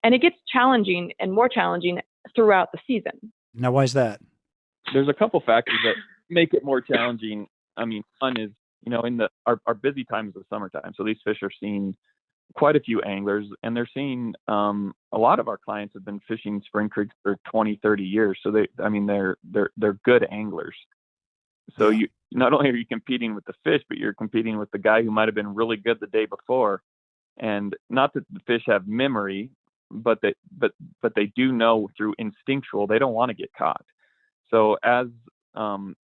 Speaker 4: And it gets challenging and more challenging throughout the season.
Speaker 1: Now, why is that?
Speaker 2: There's a couple factors that make it more challenging. One is, in our busy times of summertime. So these fish are seeing quite a few anglers, and they're seeing a lot of our clients have been fishing spring creeks for 20, 30 years. So they're good anglers. So you not only are you competing with the fish, but you're competing with the guy who might have been really good the day before. And not that the fish have memory, but they do know through instinctual, they don't want to get caught. So as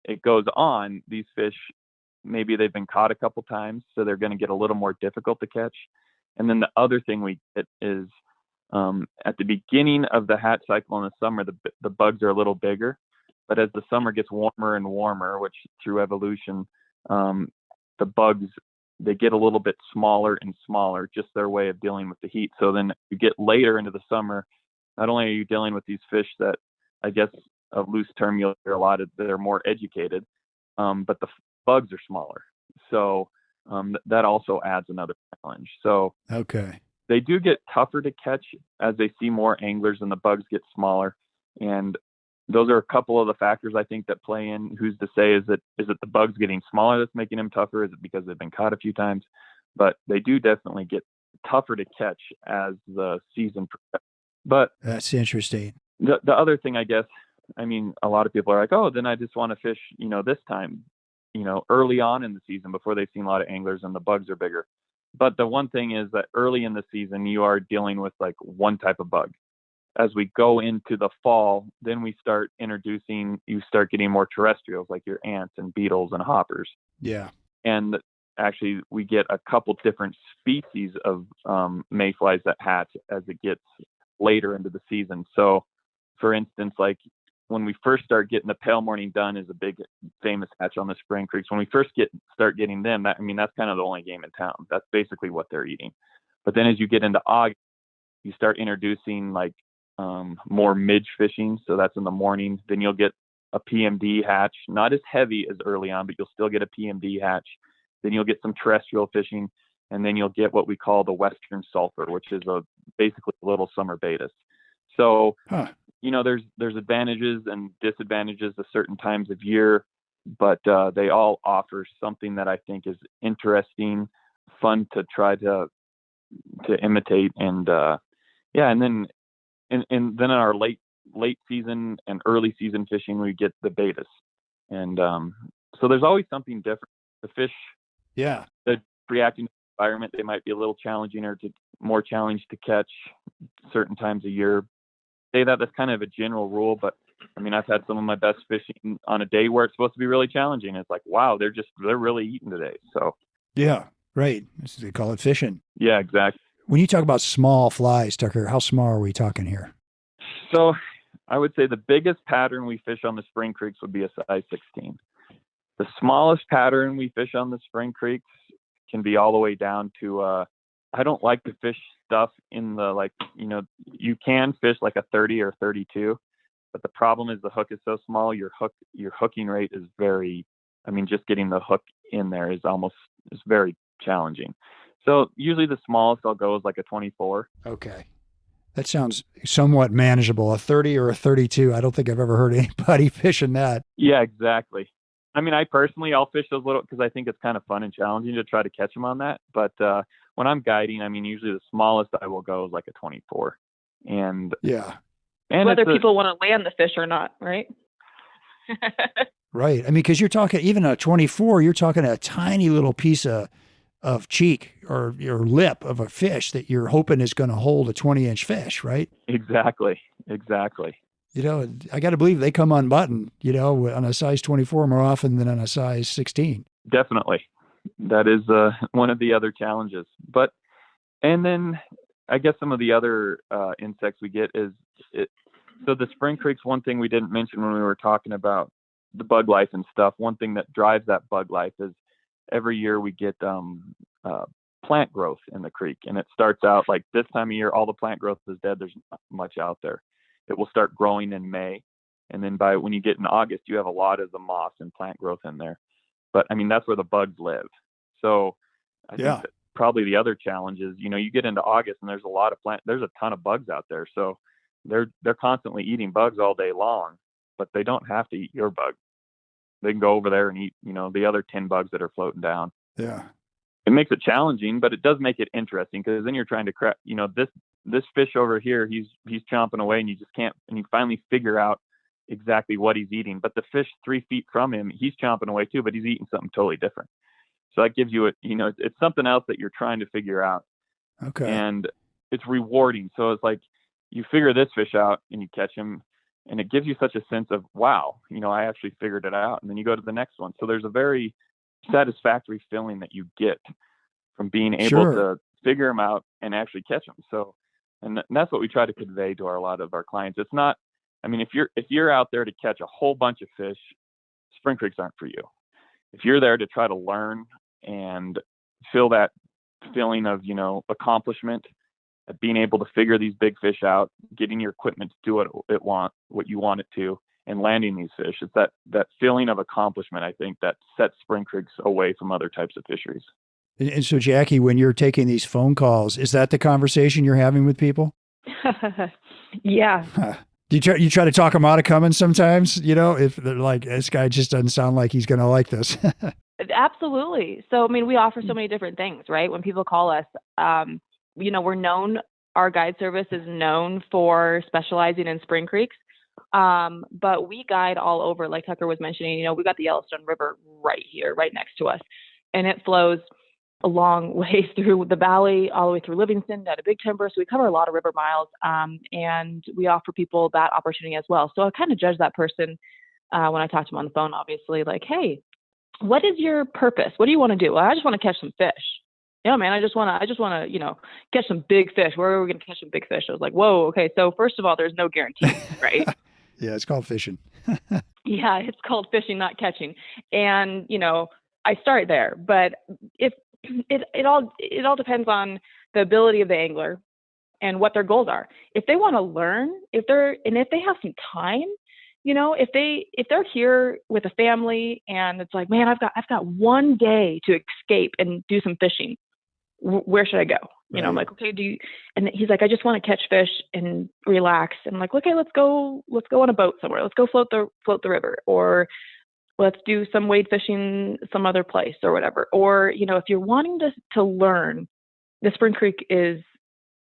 Speaker 2: it goes on, these fish, maybe they've been caught a couple times, so they're going to get a little more difficult to catch. And then the other thing we get is at the beginning of the hatch cycle in the summer, the bugs are a little bigger. But as the summer gets warmer and warmer, which through evolution, the bugs, they get a little bit smaller and smaller, just their way of dealing with the heat. So then you get later into the summer, not only are you dealing with these fish that, I guess, a loose term you'll hear a lot of, that are more educated, but the bugs are smaller. So that also adds another challenge. So they do get tougher to catch as they see more anglers and the bugs get smaller. And those are a couple of the factors I think that play in. Who's to say, is it the bugs getting smaller that's making them tougher? Is it because they've been caught a few times? But they do definitely get tougher to catch as the season progresses. But
Speaker 1: That's interesting.
Speaker 2: the other thing, I guess, I mean, a lot of people are like, oh, then I just want to fish, this time, early on in the season before they've seen a lot of anglers and the bugs are bigger. But the one thing is that early in the season, you are dealing with like one type of bug. As we go into the fall, then you start getting more terrestrials like your ants and beetles and hoppers.
Speaker 1: Yeah.
Speaker 2: And actually, we get a couple different species of mayflies that hatch as it gets later into the season. So, for instance, like when we first start getting the pale morning dun is a big famous hatch on the spring creeks. When we first start getting them, that's kind of the only game in town. That's basically what they're eating. But then as you get into August, you start introducing like more midge fishing. So that's in the morning. Then you'll get a PMD hatch, not as heavy as early on, but you'll still get a PMD hatch. Then you'll get some terrestrial fishing, and then you'll get what we call the Western sulfur, which is basically little summer betas. So, there's advantages and disadvantages at certain times of year, but they all offer something that I think is interesting, fun to try to imitate, and and then in our late season and early season fishing, we get the betas, and so there's always something different. The fish, the reacting to the environment, they might be a little challenging or more challenged to catch certain times of year. Say that's kind of a general rule, but I mean, I've had some of my best fishing on a day where it's supposed to be really challenging. It's like, wow, they're really eating today. So
Speaker 1: yeah, right. They call it fishing.
Speaker 2: Yeah, exactly.
Speaker 1: When you talk about small flies, Tucker, how small are we talking here?
Speaker 2: So I would say the biggest pattern we fish on the spring creeks would be a size 16. The smallest pattern we fish on the spring creeks can be all the way down to, I don't like to fish stuff in the, you can fish like a 30 or 32, but the problem is the hook is so small, your hooking rate is just getting the hook in there is very challenging. So usually the smallest I'll go is like a 24.
Speaker 1: Okay. That sounds somewhat manageable. A 30 or a 32. I don't think I've ever heard anybody fishing that.
Speaker 2: Yeah, exactly. I mean, I'll fish those little, because I think it's kind of fun and challenging to try to catch them on that. But when I'm guiding, usually the smallest I will go is like a 24. And
Speaker 4: whether people want to land the fish or not, right?
Speaker 1: Right. Because you're talking, even a 24, you're talking a tiny little piece of cheek or your lip of a fish that you're hoping is going to hold a 20-inch fish, right?
Speaker 2: Exactly.
Speaker 1: I got to believe they come unbuttoned, on a size 24 more often than on a size 16.
Speaker 2: Definitely. That is one of the other challenges. And then I guess some of the other insects we get so the spring creeks, one thing we didn't mention when we were talking about the bug life and stuff, one thing that drives that bug life is every year we get plant growth in the creek. And it starts out like this time of year, all the plant growth is dead. There's not much out there. It will start growing in May. And then when you get in August, you have a lot of the moss and plant growth in there. But that's where the bugs live. So I think that probably the other challenge is, you get into August and there's a ton of bugs out there. So they're constantly eating bugs all day long, but they don't have to eat your bug. They can go over there and eat, the other 10 bugs that are floating down.
Speaker 1: Yeah.
Speaker 2: It makes it challenging, but it does make it interesting, because then you're trying to crack, this fish over here, he's chomping away, and you just can't, and you finally figure out exactly what he's eating. But the fish 3 feet from him, he's chomping away too, but he's eating something totally different. So that gives you it's something else that you're trying to figure out.
Speaker 1: Okay.
Speaker 2: And it's rewarding. So it's like you figure this fish out and you catch him, and it gives you such a sense of, wow, I actually figured it out. And then you go to the next one. So there's a very satisfactory feeling that you get from being able to figure them out and actually catch them. So, and that's what we try to convey to a lot of our clients. It's not, if you're out there to catch a whole bunch of fish, spring creeks aren't for you. If you're there to try to learn and feel that feeling of, accomplishment, of being able to figure these big fish out, getting your equipment to do what you want it to, and landing these fish, it's that feeling of accomplishment, I think, that sets spring creeks away from other types of fisheries.
Speaker 1: And so, Jackie, when you're taking these phone calls, is that the conversation you're having with people?
Speaker 4: Yeah.
Speaker 1: Do you try to talk them out of coming sometimes? If they're like, this guy just doesn't sound like he's going to like this.
Speaker 4: Absolutely. So, I mean, we offer so many different things, right? When people call us, we're known, our guide service is known for specializing in spring creeks. But we guide all over, like Tucker was mentioning, we got the Yellowstone River right here, right next to us, and it flows a long way through the valley, all the way through Livingston, down to Big Timber. So we cover a lot of river miles, and we offer people that opportunity as well. So I kind of judge that person when I talk to them on the phone, obviously, like, hey, what is your purpose? What do you want to do? Well, I just want to catch some fish. Yeah, man, I just want to, catch some big fish. Where are we going to catch some big fish? I was like, whoa, okay. So first of all, there's no guarantee, right?
Speaker 1: Yeah, it's called fishing.
Speaker 4: Yeah, it's called fishing, not catching. And, I start there, but if it all depends on the ability of the angler and what their goals are. If they want to learn, if they have some time, if they're here with a family and it's like, man, I've got one day to escape and do some fishing. Where should I go?
Speaker 1: Right.
Speaker 4: I'm like, okay, and he's like, I just want to catch fish and relax. And I'm like, okay, let's go on a boat somewhere. Let's go float the river, or let's do some wade fishing some other place or whatever. Or, if you're wanting to learn, the Spring Creek is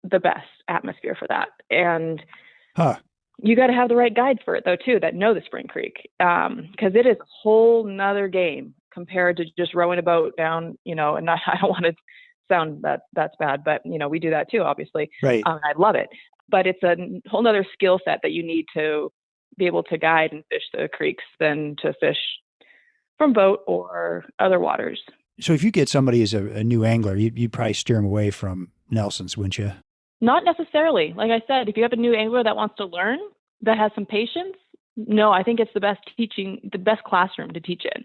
Speaker 4: the best atmosphere for that. And you got to have the right guides for it though, too, that know the Spring Creek. Cause it is a whole nother game compared to just rowing a boat down, and I don't want to sound that's bad, but we do that too, obviously.
Speaker 1: Right.
Speaker 4: I love it, but it's a whole nother skill set that you need to be able to guide and fish the creeks than to fish from boat or other waters.
Speaker 1: So if you get somebody as a new angler, you'd probably steer them away from Nelson's, wouldn't you?
Speaker 4: Not necessarily. Like I said, if you have a new angler that wants to learn, that has some patience, no, I think it's the best classroom to teach in,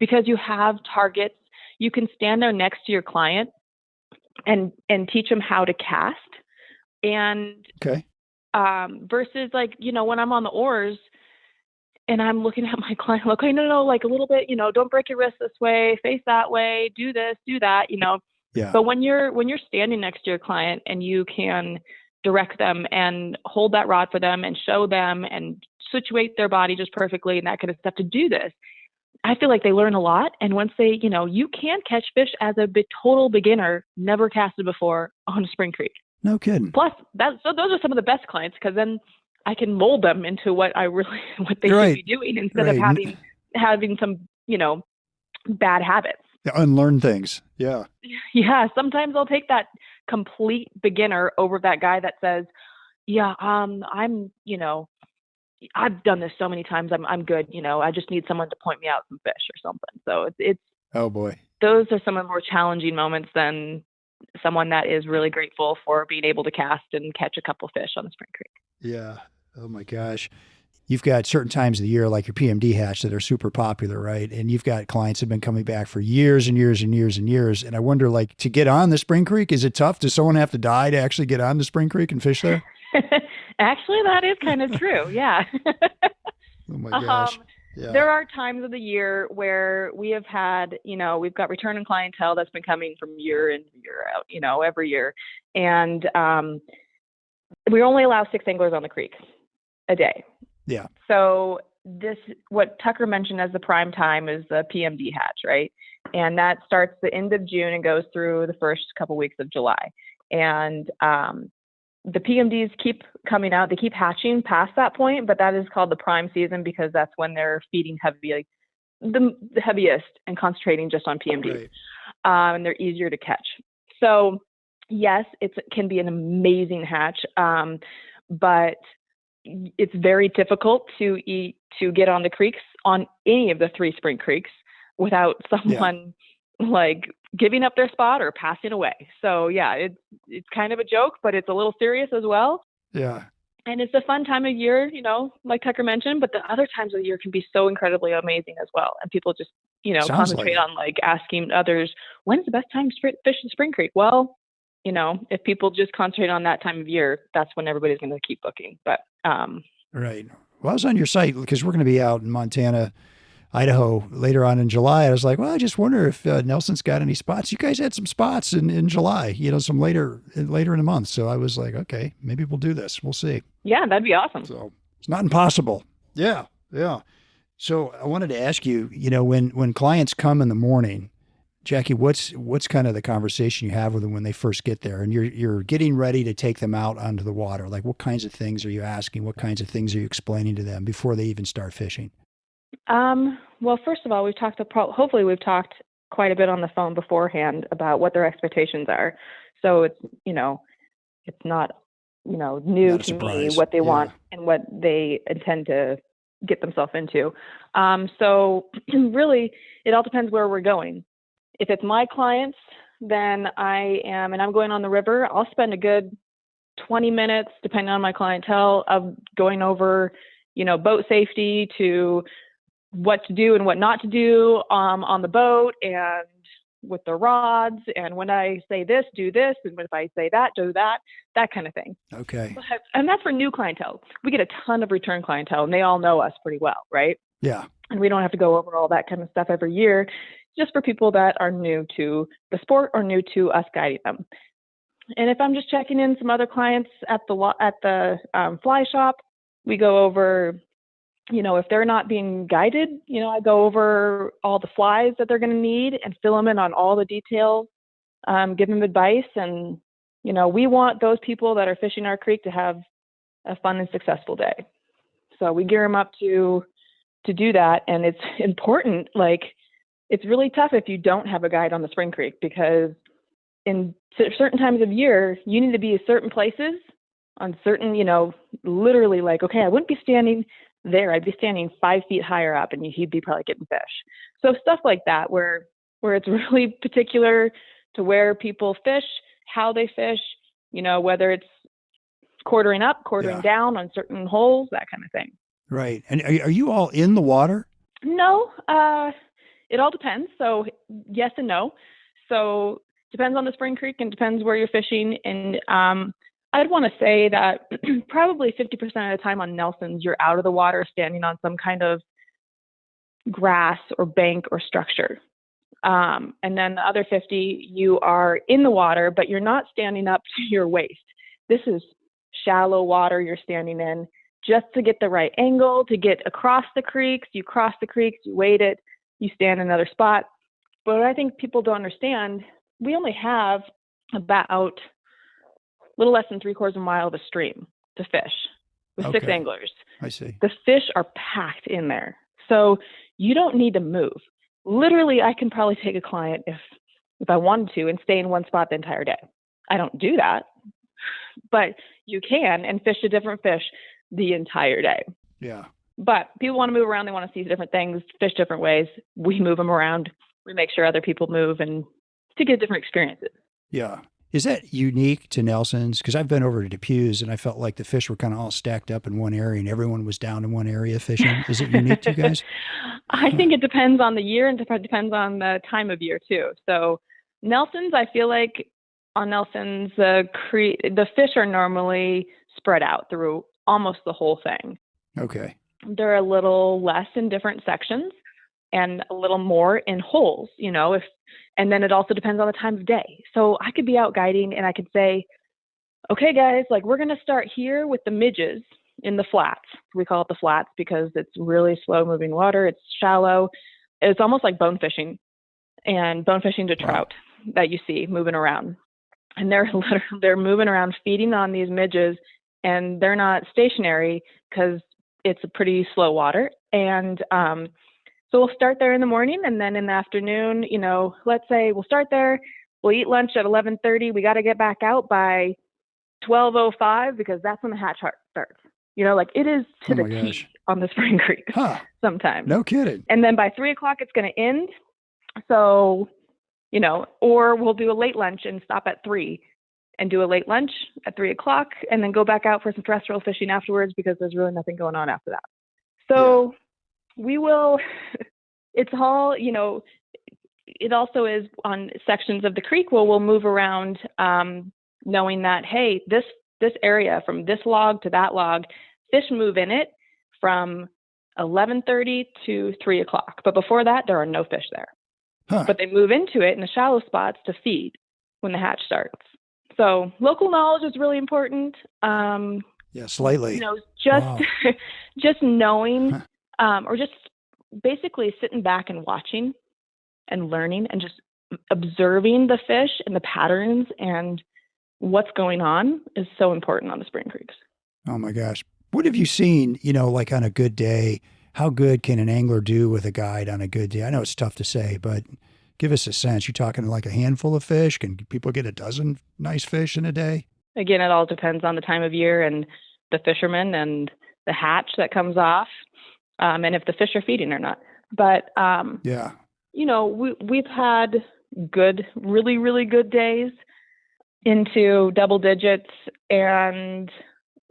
Speaker 4: because you have targets. You can stand there next to your client and teach them how to cast. And
Speaker 1: okay.
Speaker 4: Versus like, when I'm on the oars and I'm looking at my client, okay, no, like a little bit, don't break your wrist this way, face that way, do this, do that,
Speaker 1: Yeah.
Speaker 4: But when you're standing next to your client and you can direct them and hold that rod for them and show them and situate their body just perfectly and that kind of stuff to do this, I feel like they learn a lot. And once they, you can catch fish as a total beginner, never casted before on a Spring Creek.
Speaker 1: No kidding.
Speaker 4: Plus, so those are some of the best clients, because then I can mold them into what they should be doing instead of having some, bad habits.
Speaker 1: Unlearn things. Yeah.
Speaker 4: Yeah. Sometimes I'll take that complete beginner over that guy that says, yeah, I've done this so many times. I'm good. I just need someone to point me out some fish or something. So it's,
Speaker 1: oh boy,
Speaker 4: those are some of the more challenging moments than someone that is really grateful for being able to cast and catch a couple fish on the Spring Creek.
Speaker 1: Yeah. Oh my gosh. You've got certain times of the year, like your PMD hatch, that are super popular, right? And you've got clients that have been coming back for years and years and years and years. And I wonder, like, to get on the Spring Creek, is it tough? Does someone have to die to actually get on the Spring Creek and fish there?
Speaker 4: Actually, that is kind of true. Yeah.
Speaker 1: Oh my gosh. Yeah.
Speaker 4: There are times of the year where we have had, we've got returning clientele that's been coming from year in, year out, every year. And we only allow 6 anglers on the creek a day.
Speaker 1: Yeah.
Speaker 4: So what Tucker mentioned as the prime time is the PMD hatch, right? And that starts the end of June and goes through the first couple weeks of July. And the PMDs keep coming out. They keep hatching past that point, but that is called the prime season because that's when they're feeding the heaviest and concentrating just on PMDs. Right. And they're easier to catch. So yes, it can be an amazing hatch, but it's very difficult to get on the creeks, on any of the 3 Spring Creeks, without someone like giving up their spot or passing away. So yeah, it's kind of a joke, but it's a little serious as well.
Speaker 1: Yeah.
Speaker 4: And it's a fun time of year, like Tucker mentioned, but the other times of the year can be so incredibly amazing as well. And people just, concentrate on like asking others, when's the best time to fish in Spring Creek? Well, if people just concentrate on that time of year, that's when everybody's going to keep booking. But
Speaker 1: right. Well, I was on your site because we're going to be out in Montana, Idaho later on in July. I was like, well, I just wonder if Nelson's got any spots. You guys had some spots in July, some later in the month. So I was like, okay, maybe we'll do this. We'll see.
Speaker 4: Yeah, that'd be awesome.
Speaker 1: So It's not impossible. Yeah. Yeah. So I wanted to ask you, when clients come in the morning, Jackie, what's kind of the conversation you have with them when they first get there and you're getting ready to take them out onto the water? Like what kinds of things are you asking? What kinds of things are you explaining to them before they even start fishing?
Speaker 4: Well, first of all, hopefully we've talked quite a bit on the phone beforehand about what their expectations are. So it's not, new
Speaker 1: Not a
Speaker 4: to me
Speaker 1: surprise.
Speaker 4: what they
Speaker 1: Yeah.
Speaker 4: want and what they intend to get themselves into. So really, it all depends where we're going. If it's my clients, then I'm going on the river, I'll spend a good 20 minutes, depending on my clientele, of going over, boat safety to what to do and what not to do on the boat and with the rods. And when I say this, do this. And if I say that, do that, that kind of thing.
Speaker 1: Okay.
Speaker 4: And that's for new clientele. We get a ton of return clientele and they all know us pretty well, right?
Speaker 1: Yeah.
Speaker 4: And we don't have to go over all that kind of stuff every year, just for people that are new to the sport or new to us guiding them. And if I'm just checking in some other clients at the fly shop, we go over, if they're not being guided, I go over all the flies that they're going to need and fill them in on all the details, give them advice. And, we want those people that are fishing our creek to have a fun and successful day. So we gear them up to do that. And it's important, it's really tough if you don't have a guide on the Spring Creek, because in certain times of year, you need to be at certain places on certain, literally okay, I wouldn't be standing there. I'd be standing 5 feet higher up and he'd be probably getting fish. So stuff like that, where it's really particular to where people fish, how they fish, whether it's quartering up, quartering down on certain holes, that kind of thing.
Speaker 1: Right. And are you all in the water?
Speaker 4: No, it all depends. So yes and no. So depends on the Spring Creek and depends where you're fishing. And I'd want to say that probably 50% of the time on Nelson's, you're out of the water standing on some kind of grass or bank or structure. And then the other 50, you are in the water, but you're not standing up to your waist. This is shallow water you're standing in just to get the right angle, to get across the creeks. You cross the creeks, you wade it, you stand in another spot. But what I think people don't understand, we only have about a little less than 3/4 of a mile of a stream to fish with 6 anglers.
Speaker 1: I see.
Speaker 4: The fish are packed in there. So you don't need to move. Literally, I can probably take a client if I wanted to and stay in one spot the entire day. I don't do that, but you can and fish a different fish the entire day.
Speaker 1: Yeah.
Speaker 4: But people want to move around. They want to see different things, fish different ways. We move them around. We make sure other people move and to get different experiences.
Speaker 1: Yeah. Is that unique to Nelson's? Because I've been over to Depews and I felt like the fish were kind of all stacked up in one area and everyone was down in one area fishing. Is it unique to you guys?
Speaker 4: I think it depends on the year and depends on the time of year too. So Nelson's, I feel like on Nelson's, the fish are normally spread out through almost the whole thing.
Speaker 1: Okay.
Speaker 4: They're a little less in different sections and a little more in holes, and then it also depends on the time of day. So I could be out guiding and I could say, okay, guys, we're going to start here with the midges in the flats. We call it the flats because it's really slow moving water. It's shallow. It's almost like bone fishing to trout that you see moving around. And they're moving around feeding on these midges, and they're not stationary because it's a pretty slow water. And so we'll start there in the morning, and then in the afternoon, let's say we'll start there. We'll eat lunch at 11:30. We got to get back out by 12:05 because that's when the hatch starts. It is to the T on the Spring Creek sometimes.
Speaker 1: No kidding.
Speaker 4: And then by 3 o'clock, it's going to end. So, or we'll do a late lunch and stop at 3 and do a late lunch at 3 o'clock and then go back out for some terrestrial fishing afterwards because there's really nothing going on after that. So we will, it's all, it also is on sections of the creek where we'll move around knowing that, hey, this area from this log to that log, fish move in it from 11:30 to 3 o'clock. But before that, there are no fish there. But they move into it in the shallow spots to feed when the hatch starts. So local knowledge is really important.
Speaker 1: Yeah, slightly.
Speaker 4: Just
Speaker 1: Wow.
Speaker 4: just knowing, or just basically sitting back and watching and learning and just observing the fish and the patterns and what's going on is so important on the spring creeks.
Speaker 1: Oh my gosh. What have you seen, like on a good day? How good can an angler do with a guide on a good day? I know it's tough to say, but give us a sense. You talking like a handful of fish? Can people get a dozen nice fish in a day?
Speaker 4: Again, it all depends on the time of year and the fisherman and the hatch that comes off, and if the fish are feeding or not. But,
Speaker 1: Yeah.
Speaker 4: we've had good, really, really good days into double digits, and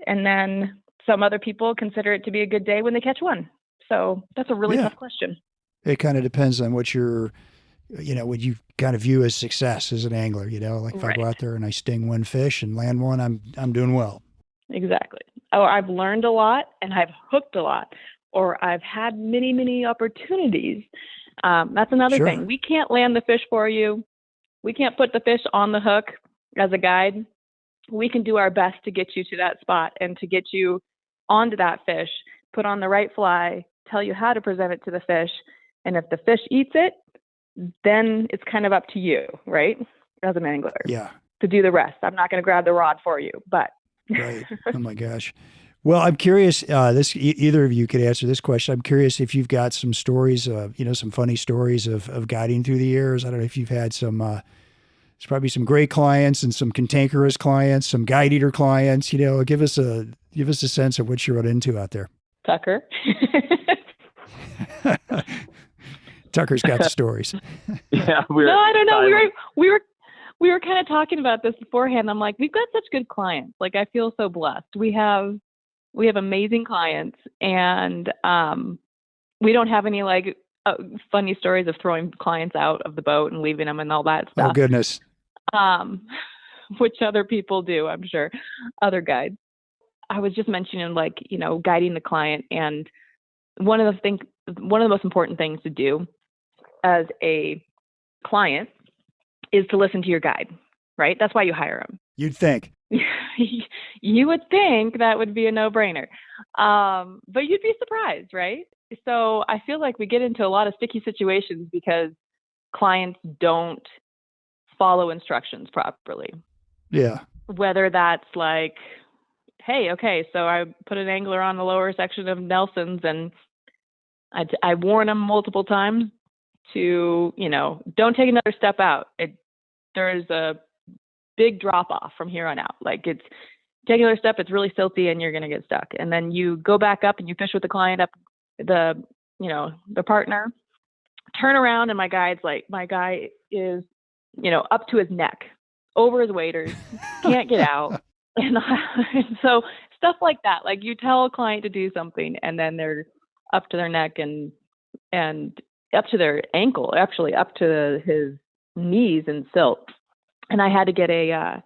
Speaker 4: then some other people consider it to be a good day when they catch one. So that's a really tough question.
Speaker 1: It kind of depends on what what you kind of view as success as an angler, like if I go out there and I sting one fish and land one, I'm doing well.
Speaker 4: Exactly. Or I've learned a lot and I've hooked a lot, or I've had many, many opportunities. That's another thing. We can't land the fish for you. We can't put the fish on the hook as a guide. We can do our best to get you to that spot and to get you onto that fish, put on the right fly, tell you how to present it to the fish. And if the fish eats it, then it's kind of up to you, right? As an angler.
Speaker 1: Yeah.
Speaker 4: To do the rest. I'm not going to grab the rod for you, but.
Speaker 1: Right. Oh my gosh. Well, I'm curious, either of you could answer this question. I'm curious if you've got some stories, some funny stories of guiding through the years. I don't know if you've had some, there's probably some great clients and some cantankerous clients, some guide eater clients, give us a sense of what you run into out there.
Speaker 4: Tucker.
Speaker 1: Tucker's got the stories.
Speaker 2: Yeah.
Speaker 4: No, I don't know. We were kind of talking about this beforehand. I'm like, we've got such good clients. Like, I feel so blessed. We have amazing clients, and we don't have any funny stories of throwing clients out of the boat and leaving them and all that stuff.
Speaker 1: Oh goodness.
Speaker 4: Which other people do, I'm sure, other guides. I was just mentioning guiding the client, and one of the most important things to do as a client is to listen to your guide, right? That's why you hire them.
Speaker 1: You'd think.
Speaker 4: You would think that would be a no-brainer. But you'd be surprised, right? So I feel like we get into a lot of sticky situations because clients don't follow instructions properly.
Speaker 1: Yeah.
Speaker 4: Whether that's like, hey, okay, so I put an angler on the lower section of Nelson's, and I warn them multiple times to, don't take another step out. There's a big drop off from here on out. Like, it's take another step, it's really silty and you're going to get stuck. And then you go back up and you fish with the client up the partner, turn around, and my guy is, up to his neck, over his waders, can't get out. And so stuff like that, like you tell a client to do something and then they're up to their neck and up to their ankle, actually up to his knees in silt. And I had to get a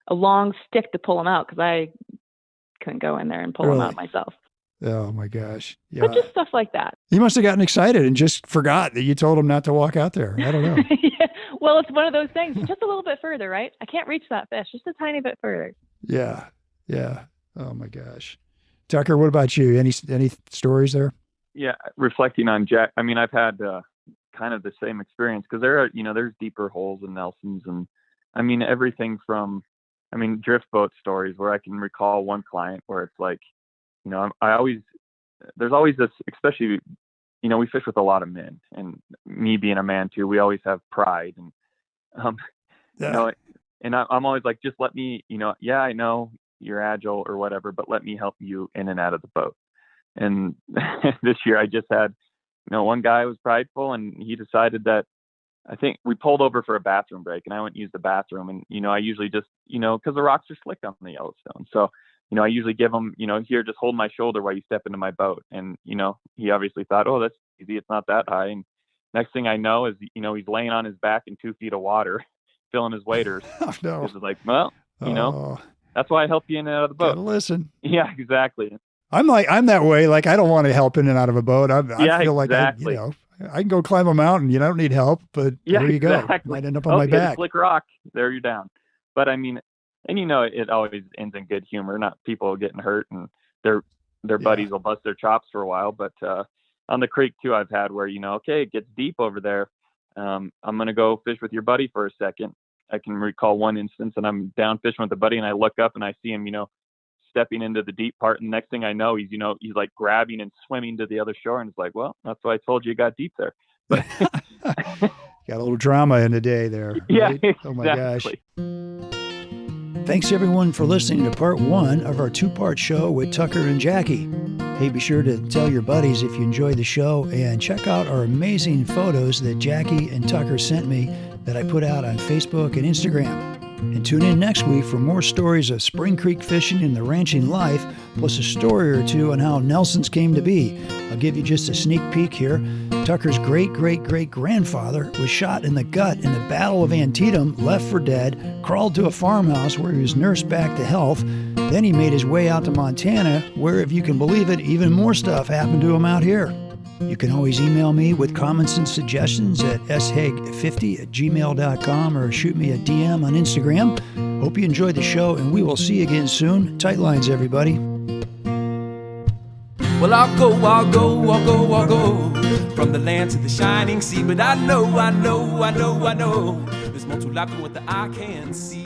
Speaker 4: long stick to pull him out because I couldn't go in there and pull him out myself.
Speaker 1: Oh my gosh. Yeah.
Speaker 4: But just stuff like that.
Speaker 1: He must have gotten excited and just forgot that you told him not to walk out there. I don't know.
Speaker 4: Yeah. Well, it's one of those things, just a little bit further, right? I can't reach that fish, just a tiny bit further.
Speaker 1: Yeah. Yeah. Oh my gosh. Tucker, what about you? Any stories there?
Speaker 2: Yeah. Reflecting on Jack, I mean, I've had kind of the same experience because there are, there's deeper holes in Nelson's, and I mean, everything from, drift boat stories where I can recall one client where it's like, there's always this, especially, we fish with a lot of men, and me being a man too, we always have pride, and, and I'm always like, just let me, I know you're agile or whatever, but let me help you in and out of the boat. And this year I just had, one guy was prideful, and he decided that, I think we pulled over for a bathroom break, and I went and used the bathroom, and, I usually just, because the rocks are slick on the Yellowstone. So, I usually give him, here, just hold my shoulder while you step into my boat. And, he obviously thought, oh, that's easy. It's not that high. And next thing I know is, he's laying on his back in 2 feet of water, filling his waders.
Speaker 1: Oh, no.
Speaker 2: It's like, well, that's why I help you in and out of the boat.
Speaker 1: Gotta listen.
Speaker 2: Yeah, exactly.
Speaker 1: I'm that way. Like, I don't want to help in and out of a boat. I feel
Speaker 2: exactly.
Speaker 1: like, I can go climb a mountain. I don't need help, but there you go. Might end up on my back.
Speaker 2: Slick rock. There you're down. But And it always ends in good humor, not people getting hurt and their buddies will bust their chops for a while. But on the creek too, I've had where, okay, it gets deep over there. I'm going to go fish with your buddy for a second. I can recall one instance, and I'm down fishing with a buddy, and I look up and I see him, stepping into the deep part. And the next thing I know, he's like grabbing and swimming to the other shore. And it's like, well, that's why I told you it got deep there. But
Speaker 1: got a little drama in the day there. Right?
Speaker 2: Yeah, exactly.
Speaker 1: Oh my gosh. Thanks everyone for listening to part 1 of our 2-part show with Tucker and Jackie. Hey, be sure to tell your buddies if you enjoyed the show, and check out our amazing photos that Jackie and Tucker sent me that I put out on Facebook and Instagram. And tune in next week for more stories of Spring Creek fishing and the ranching life, plus a story or two on how Nelson's came to be. I'll give you just a sneak peek here. Tucker's great-great-great-grandfather was shot in the gut in the Battle of Antietam, left for dead, crawled to a farmhouse where he was nursed back to health. Then he made his way out to Montana, where, if you can believe it, even more stuff happened to him out here. You can always email me with comments and suggestions at shaig50@gmail.com or shoot me a DM on Instagram. Hope you enjoyed the show, and we will see you again soon. Tight lines, everybody.
Speaker 3: Well, I'll go from the land to the shining sea. But I know there's more to life than what the eye can see.